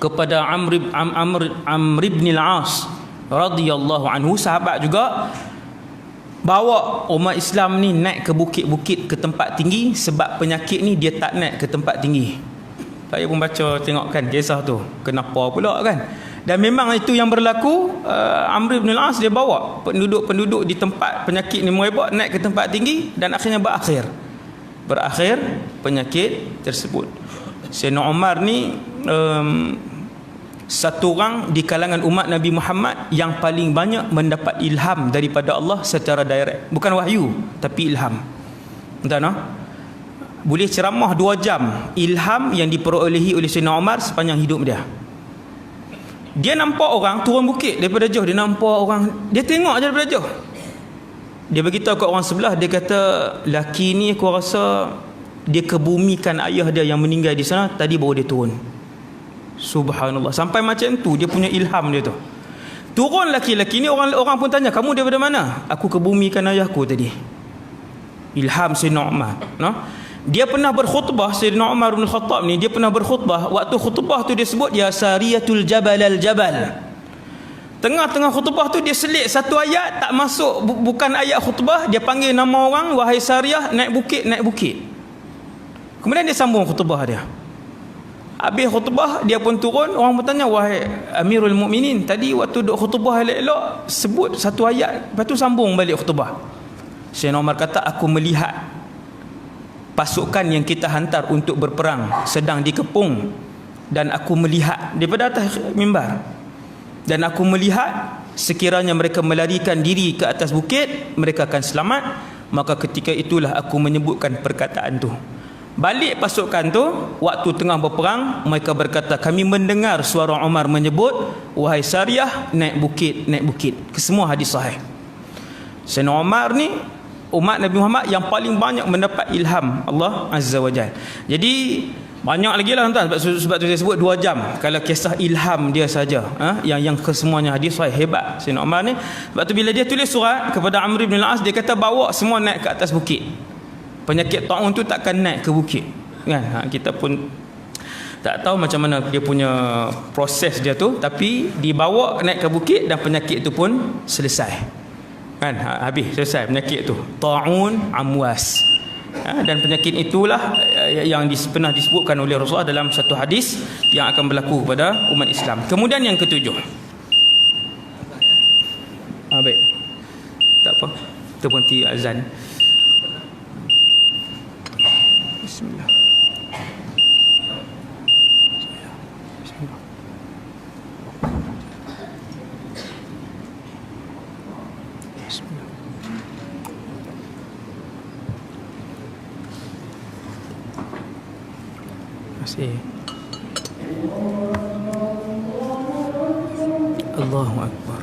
kepada Amr ibn Al-As radhiyallahu anhu, sahabat juga, bawa umat Islam ni naik ke bukit-bukit, ke tempat tinggi, sebab penyakit ni dia tak naik ke tempat tinggi. Saya pun baca tengok kan kisah tu, kenapa pula kan. Dan memang itu yang berlaku. Amr ibn Al-As dia bawa penduduk-penduduk di tempat penyakit ni merebak naik ke tempat tinggi, dan akhirnya berakhir penyakit tersebut. Sayyidina Umar ni satu orang di kalangan umat Nabi Muhammad yang paling banyak mendapat ilham daripada Allah secara direct. Bukan wahyu, tapi ilham. Entah boleh ceramah 2 jam, ilham yang diperolehi oleh Sayyidina Umar sepanjang hidup dia. Dia nampak orang turun bukit daripada jauh, dia nampak orang, dia tengok je daripada jauh. Dia beritahu kat orang sebelah, dia kata, laki ni aku rasa dia kebumikan ayah dia yang meninggal di sana, tadi baru dia turun. Subhanallah. Sampai macam tu dia punya ilham dia tu. Turun laki-laki ni, orang pun tanya, kamu daripada mana? Aku kebumikan ayahku tadi. Ilham Sayyidina Umar. Dia pernah berkhutbah, Sayyidina Umar bin Khattab ni, dia pernah berkhutbah. Waktu khutbah tu dia sebut, ya sariyatul jabal al-jabal. Tengah-tengah khutbah tu dia selit satu ayat tak masuk, bukan ayat khutbah. Dia panggil nama orang, wahai Sariyah, naik bukit. Kemudian dia sambung khutbah dia. Habis khutbah dia pun turun. Orang bertanya, wahai Amirul Mukminin, tadi waktu duk khutbah elok-elok sebut satu ayat, lepas tu sambung balik khutbah. Sayyidina Umar kata, aku melihat pasukan yang kita hantar untuk berperang sedang dikepung, dan aku melihat daripada atas mimbar, dan aku melihat sekiranya mereka melarikan diri ke atas bukit, mereka akan selamat. maka ketika itulah aku menyebutkan perkataan tu. Balik pasukan tu, waktu tengah berperang, mereka berkata, kami mendengar suara Umar menyebut, wahai Sariyah, naik bukit, naik bukit. Kesemua hadis sahih. Sayyidina Umar ni umat Nabi Muhammad yang paling banyak mendapat ilham Allah Azza wa Jalla. Jadi banyak lagi lah tuan, sebab tu saya sebut 2 jam kalau kisah ilham dia saja, yang kesemuanya hadis sahih. Hebat Sayyidina Umar ni. Sebab tu bila dia tulis surat kepada Amr bin Al-As, dia kata bawa semua naik ke atas bukit. Penyakit taun tu takkan naik ke bukit kan. Kita pun tak tahu macam mana dia punya proses dia tu, tapi dibawa naik ke bukit dan penyakit tu pun selesai kan. Habis, selesai penyakit tu, taun amwas. Dan penyakit itulah yang pernah disebutkan oleh Rasulullah dalam satu hadis yang akan berlaku kepada umat Islam. Kemudian yang ketujuh, baik, tak apa, kita berhenti azan. Bismillah. Masih. Allahu Akbar.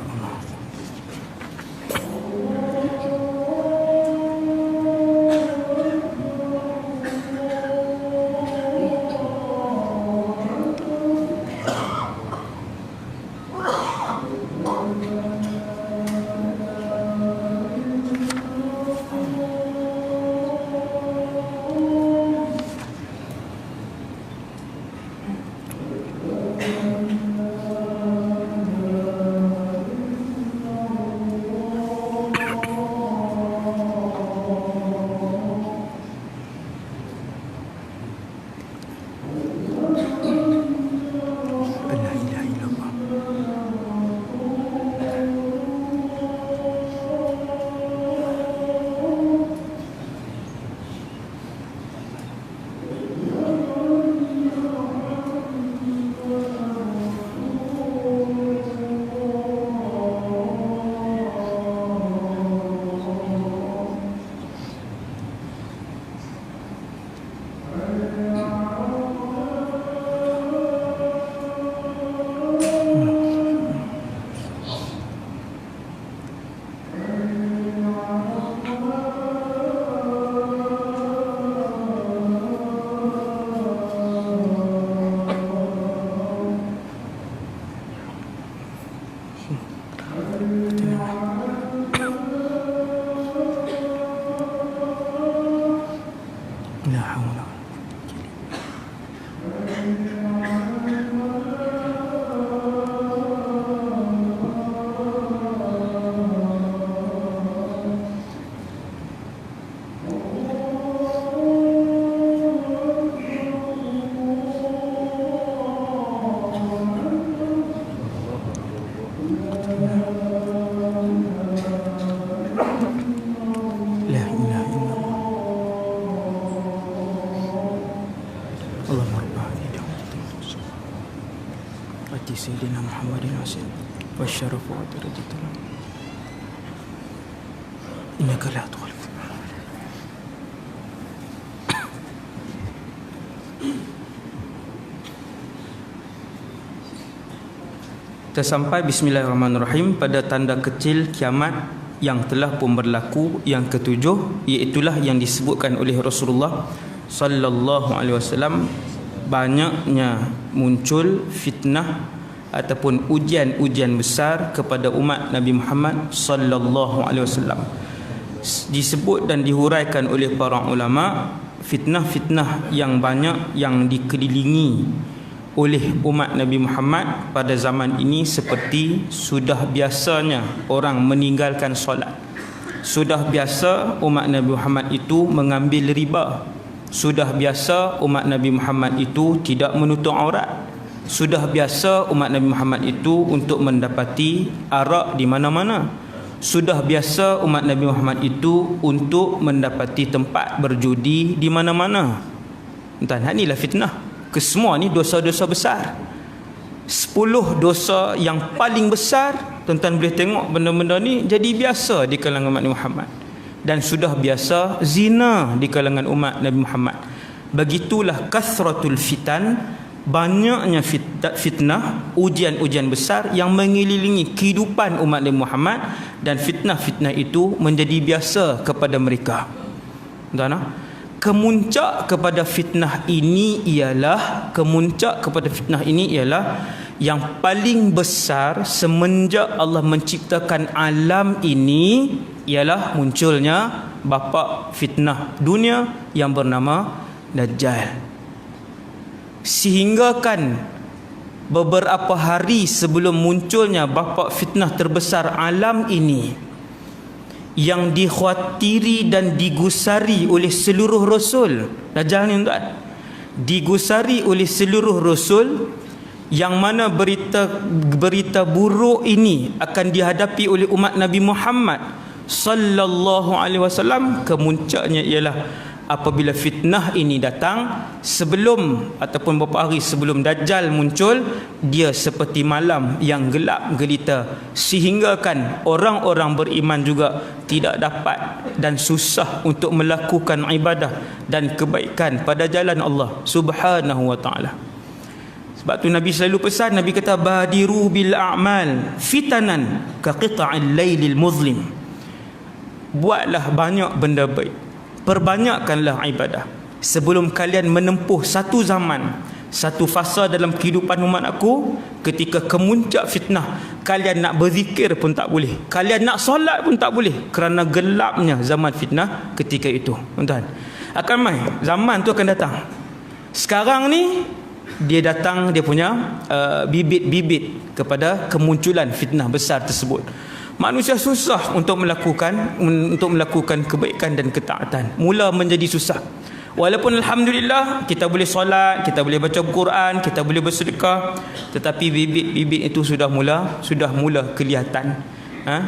Sayyidina Muhammadin wa syarafu wa darajatuhu innaka la tukhlifu. Kita sampai bismillahirrahmanirrahim pada tanda kecil kiamat yang telah pun berlaku yang ketujuh, iaitulah yang disebutkan oleh Rasulullah sallallahu alaihi wasallam, banyaknya muncul fitnah ataupun ujian-ujian besar kepada umat Nabi Muhammad sallallahu alaihi wasallam. Disebut dan dihuraikan oleh para ulama, fitnah-fitnah yang banyak yang dikelilingi oleh umat Nabi Muhammad pada zaman ini, seperti sudah biasanya orang meninggalkan solat, sudah biasa umat Nabi Muhammad itu mengambil riba, sudah biasa umat Nabi Muhammad itu tidak menutup aurat, sudah biasa umat Nabi Muhammad itu untuk mendapati arak di mana-mana, sudah biasa umat Nabi Muhammad itu untuk mendapati tempat berjudi di mana-mana. Tuan, inilah fitnah. Kesemua ni dosa-dosa besar. 10 dosa yang paling besar, tuan-tuan boleh tengok benda-benda ni jadi biasa di kalangan umat Nabi Muhammad. dan sudah biasa zina di kalangan umat Nabi Muhammad. Begitulah kasratul fitan, banyaknya fitnah, ujian-ujian besar yang mengelilingi kehidupan umat Nabi Muhammad, dan fitnah-fitnah itu menjadi biasa kepada mereka. Tuan-tuan, kemuncak kepada fitnah ini ialah yang paling besar semenjak Allah menciptakan alam ini, ialah munculnya bapa fitnah dunia yang bernama Dajjal. Sehingga kan beberapa hari sebelum munculnya bapa fitnah terbesar alam ini, yang dikhawatiri dan digusari oleh seluruh rasul, Dajjal ni tuan, digusari oleh seluruh rasul, yang mana berita buruk ini akan dihadapi oleh umat Nabi Muhammad sallallahu alaihi wasallam. Kemuncaknya ialah apabila fitnah ini datang sebelum ataupun beberapa hari sebelum Dajjal muncul, dia seperti malam yang gelap gelita, sehingga kan orang-orang beriman juga tidak dapat dan susah untuk melakukan ibadah dan kebaikan pada jalan Allah Subhanahu wa taala. Sebab tu Nabi selalu pesan, Nabi kata badiru bil a'mal fitanan ka qita'il lailil muzlim. Buatlah banyak benda baik, perbanyakkanlah ibadah sebelum kalian menempuh satu zaman, satu fasa dalam kehidupan umat aku, ketika kemuncak fitnah, kalian nak berzikir pun tak boleh, kalian nak solat pun tak boleh, kerana gelapnya zaman fitnah ketika itu. Tuan-tuan, akan mai zaman tu akan datang. Sekarang ni dia datang, dia punya bibit-bibit kepada kemunculan fitnah besar tersebut. Manusia susah untuk melakukan kebaikan dan ketaatan. Mula menjadi susah. Walaupun alhamdulillah kita boleh solat, kita boleh baca Quran, kita boleh bersedekah, tetapi bibit-bibit itu sudah mula kelihatan.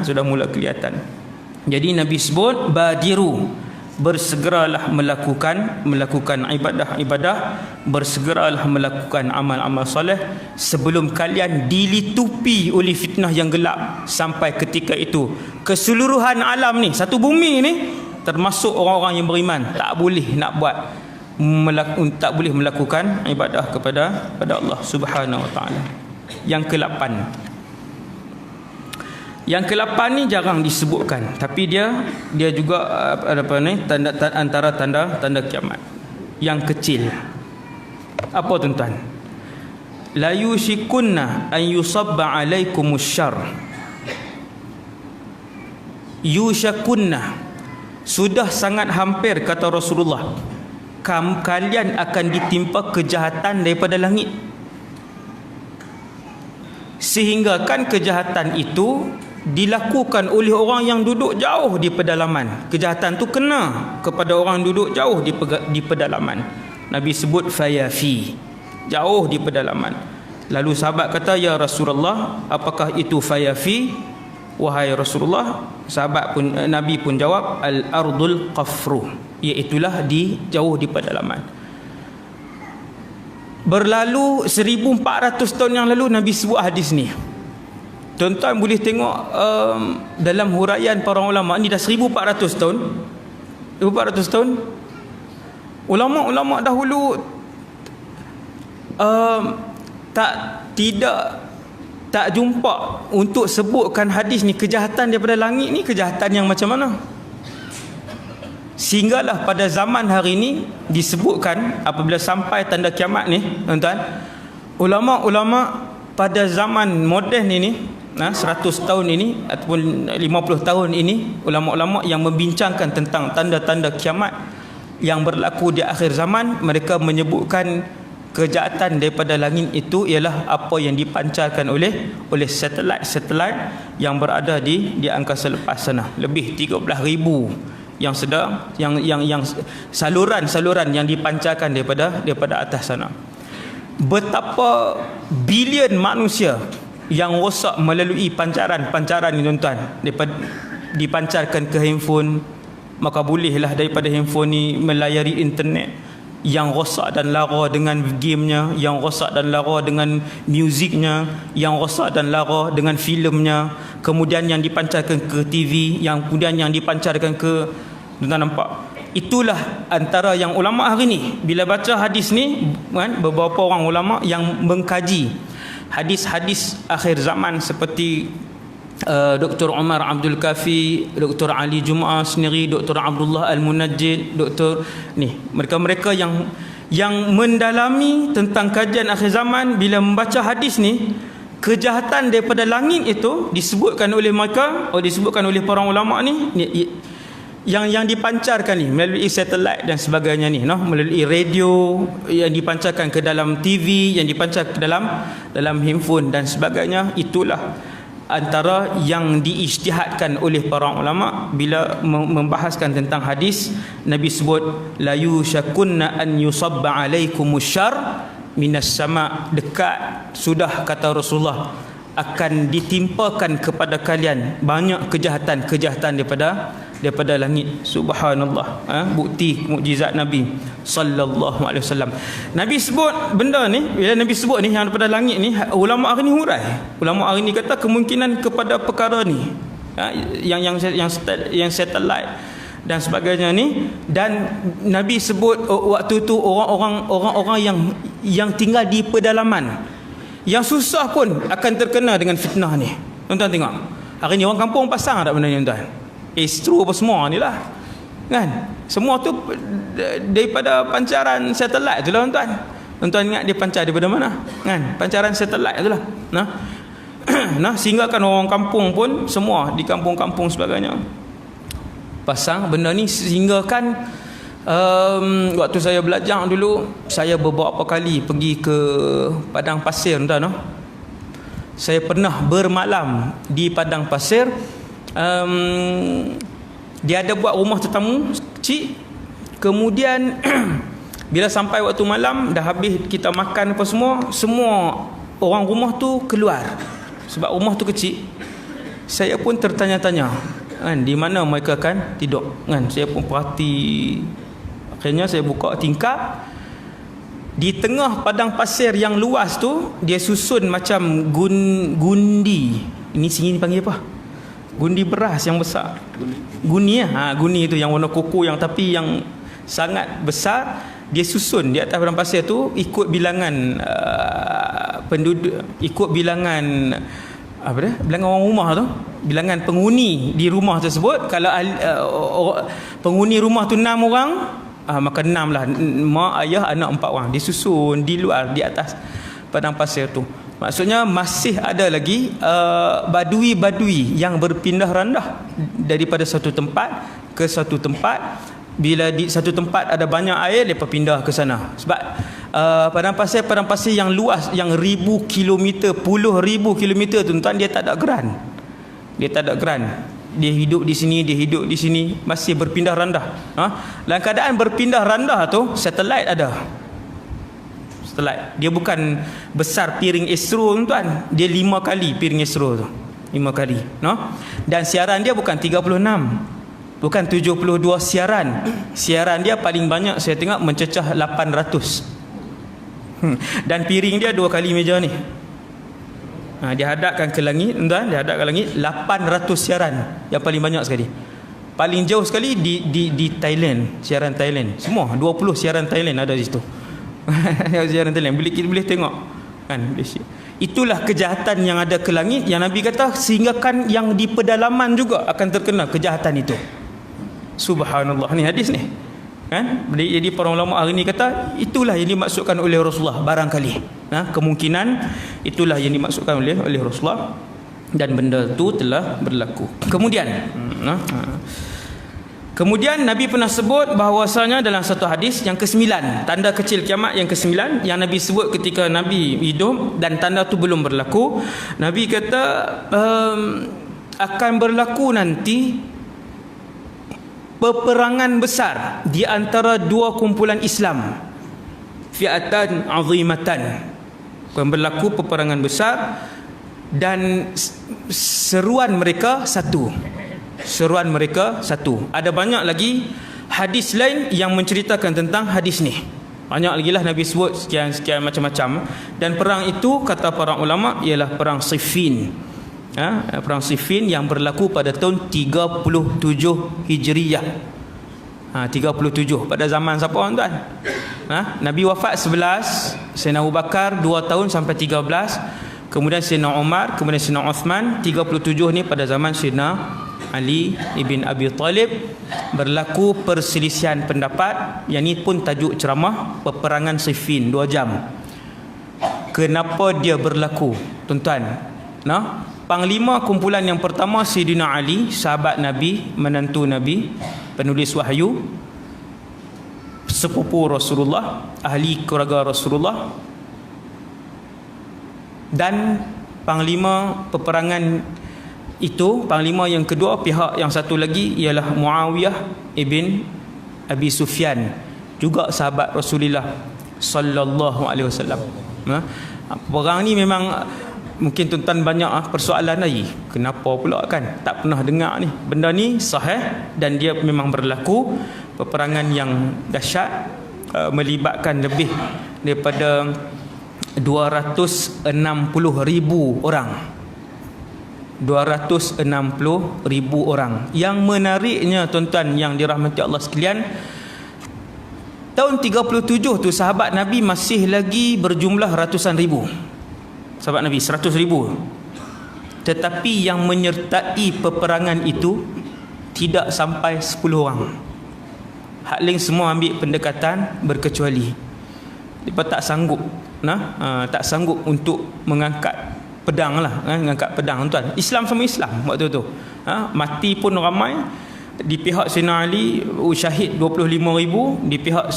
Sudah mula kelihatan. Jadi Nabi sebut badiru, bersegeralah melakukan ibadah-ibadah, bersegeralah melakukan amal-amal soleh sebelum kalian dilitupi oleh fitnah yang gelap. Sampai ketika itu keseluruhan alam ni, satu bumi ni, termasuk orang-orang yang beriman, tak boleh nak buat, tak boleh melakukan ibadah kepada Allah Subhanahu wa taala. Yang ke-8 ni jarang disebutkan, tapi dia juga antara tanda kiamat yang kecil. Apa tuan-tuan? La yushikunna an yusabba alaikumus syarr. Yushakunna, sudah sangat hampir, kata Rasulullah, kalian akan ditimpa kejahatan daripada langit. Sehingga kan kejahatan itu dilakukan oleh orang yang duduk jauh di pedalaman. Kejahatan tu kena kepada orang yang duduk jauh di pedalaman. Nabi sebut fayafi, jauh di pedalaman. Lalu sahabat kata, ya Rasulullah, apakah itu fayafi? Wahai Rasulullah, Nabi pun jawab, al-ardul qafru, iaitulah jauh di pedalaman. Berlalu 1400 tahun yang lalu Nabi sebut hadis ni. Tuan-tuan boleh tengok dalam huraian para ulama ni dah 1400 tahun. 1400 tahun. Ulama-ulama dahulu tak jumpa untuk sebutkan hadis ni, kejahatan daripada langit ni kejahatan yang macam mana. Sehinggalah pada zaman hari ini disebutkan, apabila sampai tanda kiamat ni, tuan-tuan, ulama-ulama pada zaman moden ini, 100 tahun ini ataupun 50 tahun ini, ulama-ulama yang membincangkan tentang tanda-tanda kiamat yang berlaku di akhir zaman, mereka menyebutkan kejahatan daripada langit itu ialah apa yang dipancarkan oleh satelit-satelit yang berada di angkasa lepas sana. Lebih 13,000 yang saluran-saluran yang dipancarkan daripada atas sana. Betapa bilion manusia yang rosak melalui pancaran-pancaran ni, tuan-tuan, dipancarkan ke handphone. Maka bolehlah daripada handphone ni melayari internet, yang rosak dan lara dengan gamenya, yang rosak dan lara dengan muziknya, yang rosak dan lara dengan filmnya, kemudian yang dipancarkan ke TV, yang kemudian yang dipancarkan ke, tuan nampak. Itulah antara yang ulama hari ni bila baca hadis ni kan, beberapa orang ulama yang mengkaji hadis-hadis akhir zaman seperti Dr. Umar Abdul Kafi, Dr. Ali Jumaah sendiri, Dr. Abdullah Al-Munajjid, Dr. ni, mereka-mereka yang mendalami tentang kajian akhir zaman, bila membaca hadis ni, kejahatan daripada langit itu disebutkan oleh mereka, disebutkan oleh para ulama ni, yang dipancarkan ni melalui satelit dan sebagainya ni, melalui radio yang dipancarkan ke dalam TV, yang dipancar ke dalam handphone dan sebagainya. Itulah antara yang diijtihadkan oleh para ulama bila membahaskan tentang hadis. Nabi sebut la yushakunna an yusabba alaikumus syarr minas sama, dekat sudah kata Rasulullah akan ditimpakan kepada kalian banyak kejahatan daripada langit. Subhanallah, bukti mukjizat Nabi sallallahu alaihi wasallam. Nabi sebut benda ni, bila Nabi sebut ni yang daripada langit ni, ulama hari ni hurai. Ulama hari ni kata kemungkinan kepada perkara ni, yang satelit dan sebagainya ni. Dan Nabi sebut waktu tu orang-orang yang tinggal di pedalaman, yang susah pun akan terkena dengan fitnah ni. Tuan-tuan tengok hari ni orang kampung pasang tak benda ni tuan? Astro apa semua ni lah kan, semua tu daripada pancaran satelit tu lah tuan. Tuan-tuan ingat dia pancar daripada mana kan? Pancaran satelit tu lah. Sehingga kan orang kampung pun semua di kampung-kampung sebagainya pasang benda ni. Sehingga kan waktu saya belajar dulu, saya beberapa kali pergi ke padang pasir tuan. Saya pernah bermalam di padang pasir. Dia ada buat rumah tetamu kecil. Kemudian bila sampai waktu malam, dah habis kita makan apa semua orang rumah tu keluar sebab rumah tu kecil. Saya pun tertanya-tanya kan, di mana mereka akan tidur kan. Saya pun perhati. Akhirnya saya buka tingkap. Di tengah padang pasir yang luas tu, dia susun macam gundi. Ini sini panggil apa? Gundi beras yang besar. Guni guni tu yang warna koko, yang tapi yang sangat besar. Dia susun di atas padang pasir tu ikut bilangan penduduk, ikut bilangan bilangan orang rumah tu, bilangan penghuni di rumah tersebut. Kalau penghuni rumah tu 6 orang, maka 6 lah, mak, ayah, anak 4 orang. Disusun di luar, di atas padang pasir tu. Maksudnya masih ada lagi badui-badui yang berpindah randah daripada satu tempat ke satu tempat. Bila di satu tempat ada banyak air, mereka pindah ke sana. Sebab padang pasir yang luas, yang ribu kilometer, puluh ribu kilometer tu tuan, dia tak ada geran. Dia hidup di sini, dia hidup di sini, masih berpindah randah. Dalam keadaan berpindah randah tu, satelit ada. Satelit dia bukan besar piring Astro tuan, dia 5 kali piring Astro tu, 5 kali, dan siaran dia bukan 36, bukan 72 siaran dia paling banyak saya tengok mencecah 800. Dan piring dia 2 kali meja ni. Dia hadapkan ke langit tuan, dia hadapkan langit 800 siaran, yang paling banyak sekali. Paling jauh sekali di Thailand, siaran Thailand. Semua 20 siaran Thailand ada di situ. Siaran Thailand boleh tengok kan. Itulah kejahatan yang ada ke langit, yang Nabi kata sehingga kan yang di pedalaman juga akan terkena kejahatan itu. Subhanallah, ni hadis ni kan. Jadi para ulama hari ni kata itulah yang dimaksudkan oleh Rasulullah barangkali. Kemungkinan itulah yang dimaksudkan oleh Rasulullah, dan benda tu telah berlaku. Kemudian Nabi pernah sebut bahawasanya dalam satu hadis yang ke-9, tanda kecil kiamat yang ke-9 yang Nabi sebut ketika Nabi hidup dan tanda tu belum berlaku. Nabi kata akan berlaku nanti peperangan besar di antara dua kumpulan Islam, fi'atan azimatan. Akan berlaku peperangan besar dan seruan mereka satu. Ada banyak lagi hadis lain yang menceritakan tentang hadis ni. Banyak lagi lah Nabi sebut sekian macam-macam. Dan perang itu kata para ulama ialah perang Siffin. Perang Siffin yang berlaku pada tahun 37 Hijriyah. 37 pada zaman siapa tuan? Nabi wafat 11, Sayyidina Abu Bakar 2 tahun sampai 13, kemudian Sayyidina Umar, kemudian Sayyidina Uthman. 37 ni pada zaman Sayyidina Ali ibn Abi Talib. Berlaku perselisihan pendapat. Yang ni pun tajuk ceramah, peperangan Siffin 2 jam. Kenapa dia berlaku tuan-tuan? Panglima kumpulan yang pertama Sayyidina Ali, sahabat Nabi, menantu Nabi, penulis wahyu, sepupu Rasulullah, ahli keluarga Rasulullah. Dan panglima peperangan itu, panglima yang kedua, pihak yang satu lagi ialah Muawiyah ibn Abi Sufyan, juga sahabat Rasulullah sallallahu alaihi wasallam. Perang ni memang mungkin tuan-tuan banyak persoalan lagi. Kenapa pula kan? Tak pernah dengar ni. Benda ni sahih dan dia memang berlaku. Peperangan yang dahsyat, melibatkan lebih daripada 260,000 orang. 260,000 orang. Yang menariknya tuan-tuan yang dirahmati Allah sekalian, tahun 37 tu sahabat Nabi masih lagi berjumlah ratusan ribu. Sahabat Nabi 100,000. Tetapi yang menyertai peperangan itu tidak sampai 10 orang. Hak lain semua ambil pendekatan berkecuali. Mereka tak sanggup, tak sanggup untuk mengangkat pedang lah, mengangkat pedang tuan. Islam sama Islam waktu tu. Mati pun ramai. Di pihak Sayyidina Ali syahid 25,000, di pihak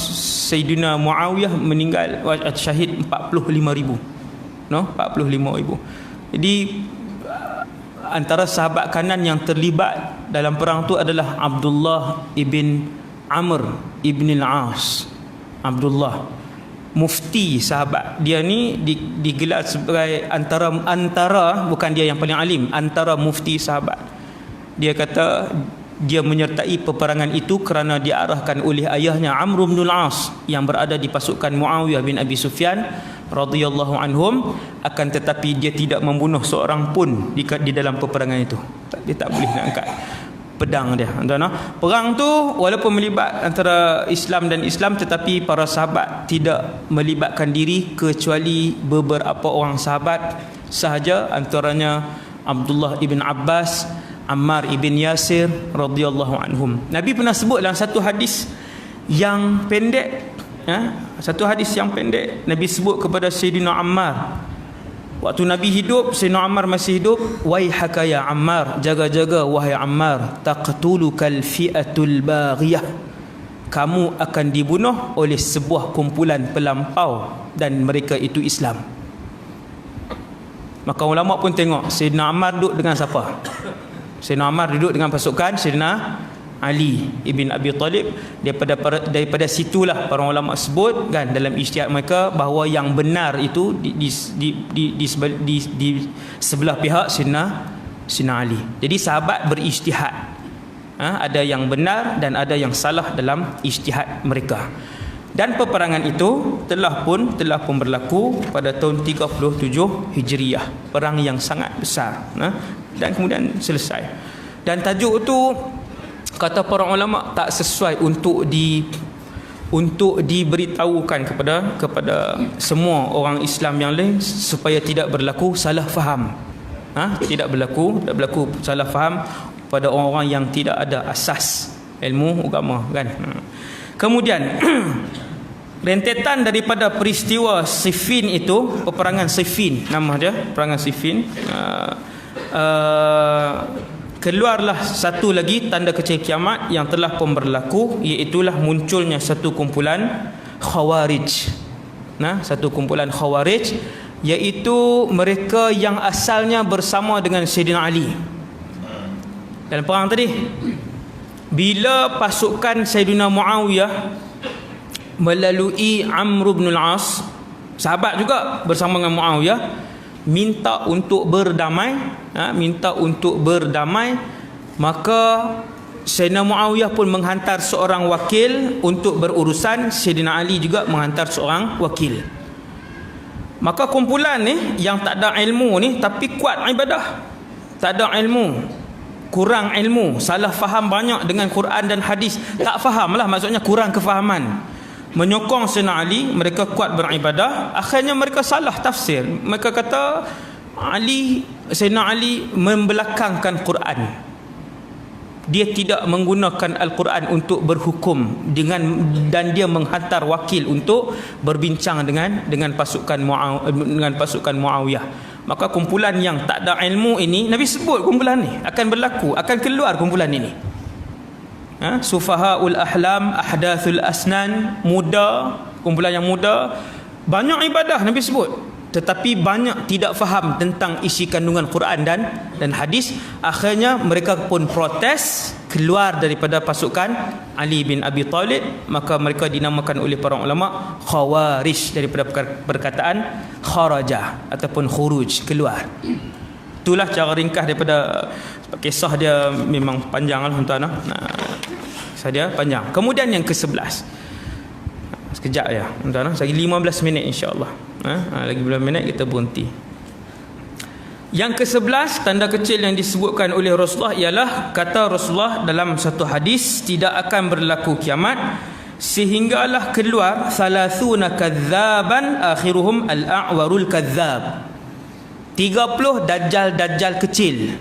Sayyidina Muawiyah meninggal syahid 45,000. 45,000. Jadi antara sahabat kanan yang terlibat dalam perang tu adalah Abdullah ibn Amr ibn al-As. Abdullah, mufti sahabat. Dia ni digelar sebagai antara bukan dia yang paling alim, antara mufti sahabat. Dia kata dia menyertai peperangan itu kerana diarahkan oleh ayahnya Amr bin al-As yang berada di pasukan Muawiyah bin Abi Sufyan radhiyallahu anhum, akan tetapi dia tidak membunuh seorang pun di dalam peperangan itu. Dia tak boleh nak angkat pedang dia. Perang tu walaupun melibat antara Islam dan Islam, tetapi para sahabat tidak melibatkan diri kecuali beberapa orang sahabat sahaja, antaranya Abdullah ibn Abbas, Ammar ibn Yasir radhiyallahu anhum. Nabi pernah sebut dalam satu hadis yang pendek, satu hadis yang pendek, Nabi sebut kepada Sayyidina Ammar, waktu Nabi hidup, Sayyidina Ammar masih hidup, waihaka ya Ammar, jaga-jaga wahai Ammar, taqtulukal fi'atul baghiyah, kamu akan dibunuh oleh sebuah kumpulan pelampau dan mereka itu Islam. Maka ulama pun tengok Sayyidina Ammar duduk dengan siapa? Sayyidina Ammar duduk dengan pasukan Sayyidina Ali ibn Abi Talib. Daripada situlah para ulama sebut kan dalam ijtihad mereka bahawa yang benar itu di sebelah pihak Sayyidina Ali. Jadi sahabat berijtihad. Ada yang benar dan ada yang salah dalam ijtihad mereka. Dan peperangan itu telah pun berlaku pada tahun 37 Hijriyah. Perang yang sangat besar, dan kemudian selesai. Dan tajuk tu kata para ulama tak sesuai untuk diberitahukan kepada semua orang Islam yang lain supaya tidak berlaku salah faham. Tidak berlaku salah faham pada orang-orang yang tidak ada asas ilmu agama kan. Kemudian rentetan daripada peristiwa Siffin itu, peperangan Siffin nama dia, peperangan Siffin, keluarlah satu lagi tanda kecil kiamat yang telah pun berlaku, iaitulah munculnya satu kumpulan Khawarij. Satu kumpulan Khawarij, iaitu mereka yang asalnya bersama dengan Sayyidina Ali dalam perang tadi. Bila pasukan Sayyidina Muawiyah melalui Amr bin al-As, sahabat juga bersama dengan Muawiyah, minta untuk berdamai, maka Sayyidina Muawiyah pun menghantar seorang wakil untuk berurusan, Sayyidina Ali juga menghantar seorang wakil. Maka kumpulan ni yang tak ada ilmu ni tapi kuat ibadah, tak ada ilmu, kurang ilmu, salah faham banyak dengan Quran dan hadis, tak faham lah, maksudnya kurang kefahaman, menyokong Sayyidina Ali, mereka kuat beribadah, akhirnya mereka salah tafsir. Mereka kata Sayyidina Ali membelakangkan Quran, dia tidak menggunakan Al-Quran untuk berhukum dan dia menghantar wakil untuk berbincang dengan pasukan Muawiyah. Maka kumpulan yang tak ada ilmu ini, Nabi sebut kumpulan ni akan berlaku, akan keluar kumpulan ini. Sufahaul ahlam, ahdathul asnan, muda, kumpulan yang muda, banyak ibadah Nabi sebut, tetapi banyak tidak faham tentang isi kandungan Quran dan hadis. Akhirnya mereka pun protes, keluar daripada pasukan Ali bin Abi Talib. Maka mereka dinamakan oleh para ulama Khawarij, daripada perkataan kharaja ataupun khuruj, keluar. Itulah cara ringkas daripada kisah dia, memang panjang lah tuan-tuan. Kisah dia panjang. Kemudian yang ke-11, sekejap ya tuan-tuan, lagi 15 minit insya-Allah. Lagi beberapa minit kita berhenti. Yang ke-11, tanda kecil yang disebutkan oleh Rasulullah ialah, kata Rasulullah dalam satu hadis, tidak akan berlaku kiamat sehinggalah keluar 30 kadzaban akhiruhum al-a'warul kadzab. 30 dajjal kecil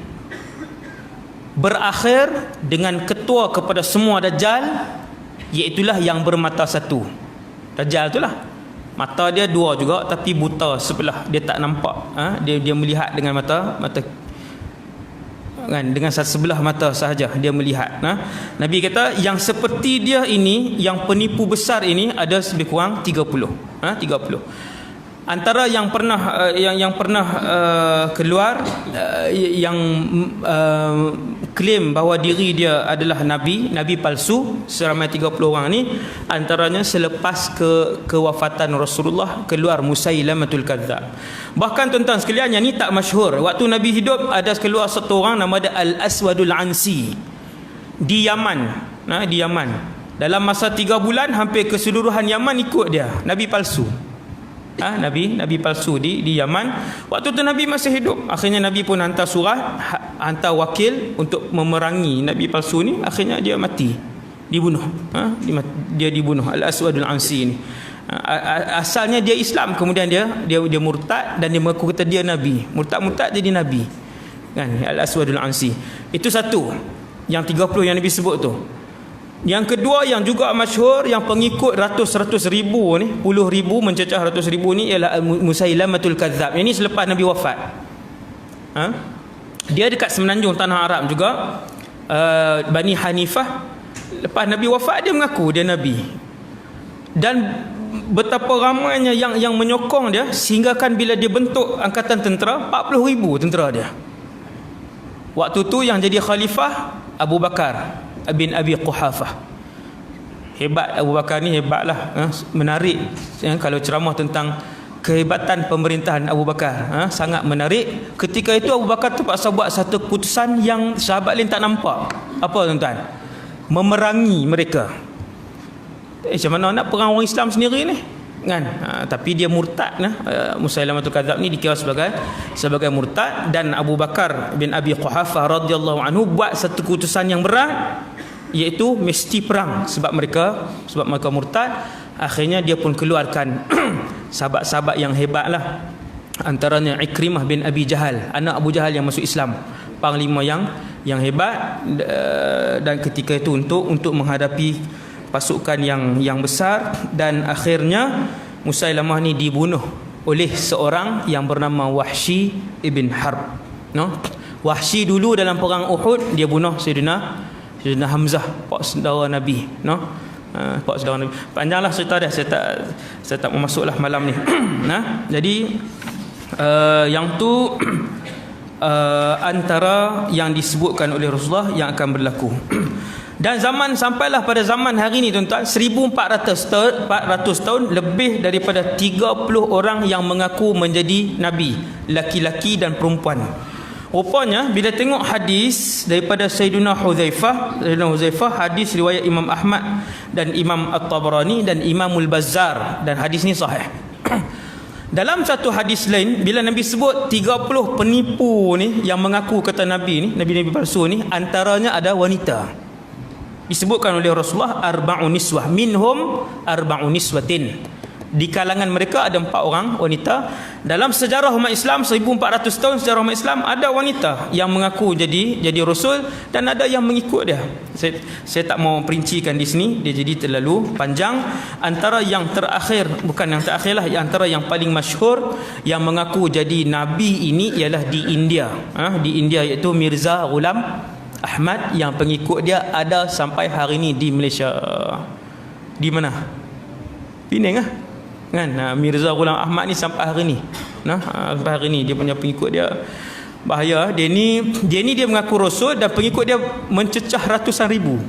berakhir dengan ketua kepada semua dajjal, iaitulah yang bermata satu. Dajjal itulah mata dia dua juga tapi buta sebelah, dia tak nampak. Dia melihat dengan mata kan, dengan sebelah mata sahaja dia melihat. Nabi kata yang seperti dia ini, yang penipu besar ini, ada lebih kurang 30. 30 antara yang pernah keluar, yang klaim bahawa diri dia adalah nabi palsu, seramai 30 orang ni. Antaranya selepas kewafatan Rasulullah keluar Musailamatul Kadzab. Bahkan tuan-tuan sekalian, yang ni tak masyhur. Waktu Nabi hidup ada keluar satu orang nama dia Al-Aswadul Ansi di Yaman. Di Yaman dalam masa 3 bulan hampir keseluruhan Yaman ikut dia, nabi palsu. Nabi palsu di Yaman. Waktu tu Nabi masih hidup. Akhirnya Nabi pun hantar surat, hantar wakil untuk memerangi nabi palsu ni. Akhirnya dia mati, dibunuh. Dia dibunuh, Al-Aswadul Ansi ni. Asalnya dia Islam, kemudian dia murtad dan dia mengaku kata dia nabi. Murtad jadi nabi kan, Al-Aswadul Ansi. Itu satu, yang 30 yang Nabi sebut tu. Yang kedua yang juga masyhur, yang pengikut ratus ribu ni, puluh ribu mencecah ratus ribu ni, ialah Musailamatul Kadzab. Ini selepas Nabi wafat. Dia dekat semenanjung tanah Arab juga, Bani Hanifah. Lepas Nabi wafat dia mengaku dia nabi. Dan betapa ramainya yang menyokong dia, sehingga kan bila dia bentuk angkatan tentera, 40,000 tentera dia. Waktu tu yang jadi khalifah Abu Bakar bin Abi Quhafah. Hebat Abu Bakar ni, hebatlah, menarik. Kalau ceramah tentang kehebatan pemerintahan Abu Bakar, sangat menarik. Ketika itu Abu Bakar terpaksa buat satu keputusan yang sahabat lain tak nampak. Apa tuan-tuan? Memerangi mereka. Macam mana nak perang orang Islam sendiri ni kan? Tapi dia murtad. Musailamatul Kadzab ni dikira sebagai murtad. Dan Abu Bakar bin Abi Quhafah radhiyallahu anhu buat satu keputusan yang berat, iaitu mesti perang sebab mereka murtad. Akhirnya dia pun keluarkan sahabat-sahabat yang hebat lah. Antaranya Ikrimah bin Abi Jahal, anak Abu Jahal yang masuk Islam, panglima yang hebat. Dan ketika itu untuk menghadapi pasukan yang besar. Dan akhirnya Musailamah ni dibunuh oleh seorang yang bernama Wahsy ibn Harb. Wahsy dulu dalam perang Uhud dia bunuh Sayyidina Hamzah, pak saudara Nabi. Pak saudara Nabi. Panjanglah cerita dia, saya tak mau masuklah malam ni. Jadi yang tu antara yang disebutkan oleh Rasulullah yang akan berlaku. Dan sampailah pada zaman hari ni tuan-tuan, 1400 tahun, lebih daripada 30 orang yang mengaku menjadi nabi, laki-laki dan perempuan. Rupanya bila tengok hadis daripada Sayyidina Hudzaifah, hadis riwayat Imam Ahmad dan Imam At-Tabarani dan Imamul Bazzar, dan hadis ni sahih. Dalam satu hadis lain, bila Nabi sebut 30 penipu ni yang mengaku kata Nabi ni, Nabi-Nabi palsu ni, antaranya ada wanita. Disebutkan oleh Rasulullah arba'un niswah, minhum arba'un niswatin. Di kalangan mereka ada 4 orang wanita. Dalam sejarah umat Islam 1400 tahun sejarah umat Islam, ada wanita yang mengaku jadi rasul dan ada yang mengikut dia. Saya tak mau perincikan di sini, dia jadi terlalu panjang. Antara yang terakhir, bukan yang terakhir lah, antara yang paling masyhur yang mengaku jadi nabi ini ialah di India. Di India, iaitu Mirza Ghulam Ahmad, yang pengikut dia ada sampai hari ini di Malaysia. Di mana? Penang kan? Mirza Ghulam Ahmad ni sampai hari ni. Sampai hari ni dia punya pengikut dia bahaya. Dia ni mengaku rasul dan pengikut dia mencecah ratusan ribu.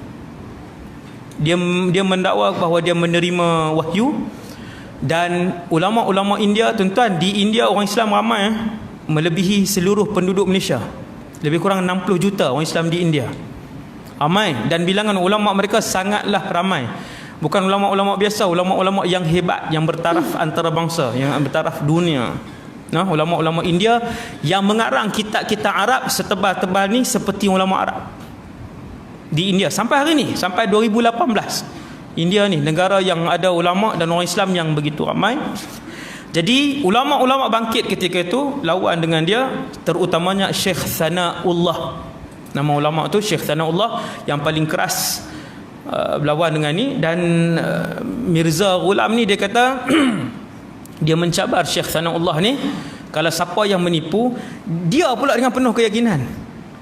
Dia mendakwa bahawa dia menerima wahyu. Dan ulama-ulama India, tuan-tuan, di India orang Islam ramai, melebihi seluruh penduduk Malaysia. Lebih kurang 60 juta orang Islam di India. Ramai, dan bilangan ulama mereka sangatlah ramai. Bukan ulama-ulama biasa, ulama-ulama yang hebat, yang bertaraf antarabangsa, yang bertaraf dunia. Ulama-ulama India yang mengarang kitab-kitab Arab setebal-tebal ni seperti ulama Arab di India sampai hari ni, sampai 2018. India ni negara yang ada ulama dan orang Islam yang begitu ramai. Jadi ulama-ulama bangkit ketika itu lawan dengan dia, terutamanya Syekh Thanaullah. Nama ulama tu Syekh Thanaullah yang paling keras berlawan dengan ni. Dan Mirza Ghulam ni dia kata dia mencabar Syekh Thanaullah ni, kalau siapa yang menipu, dia pula dengan penuh keyakinan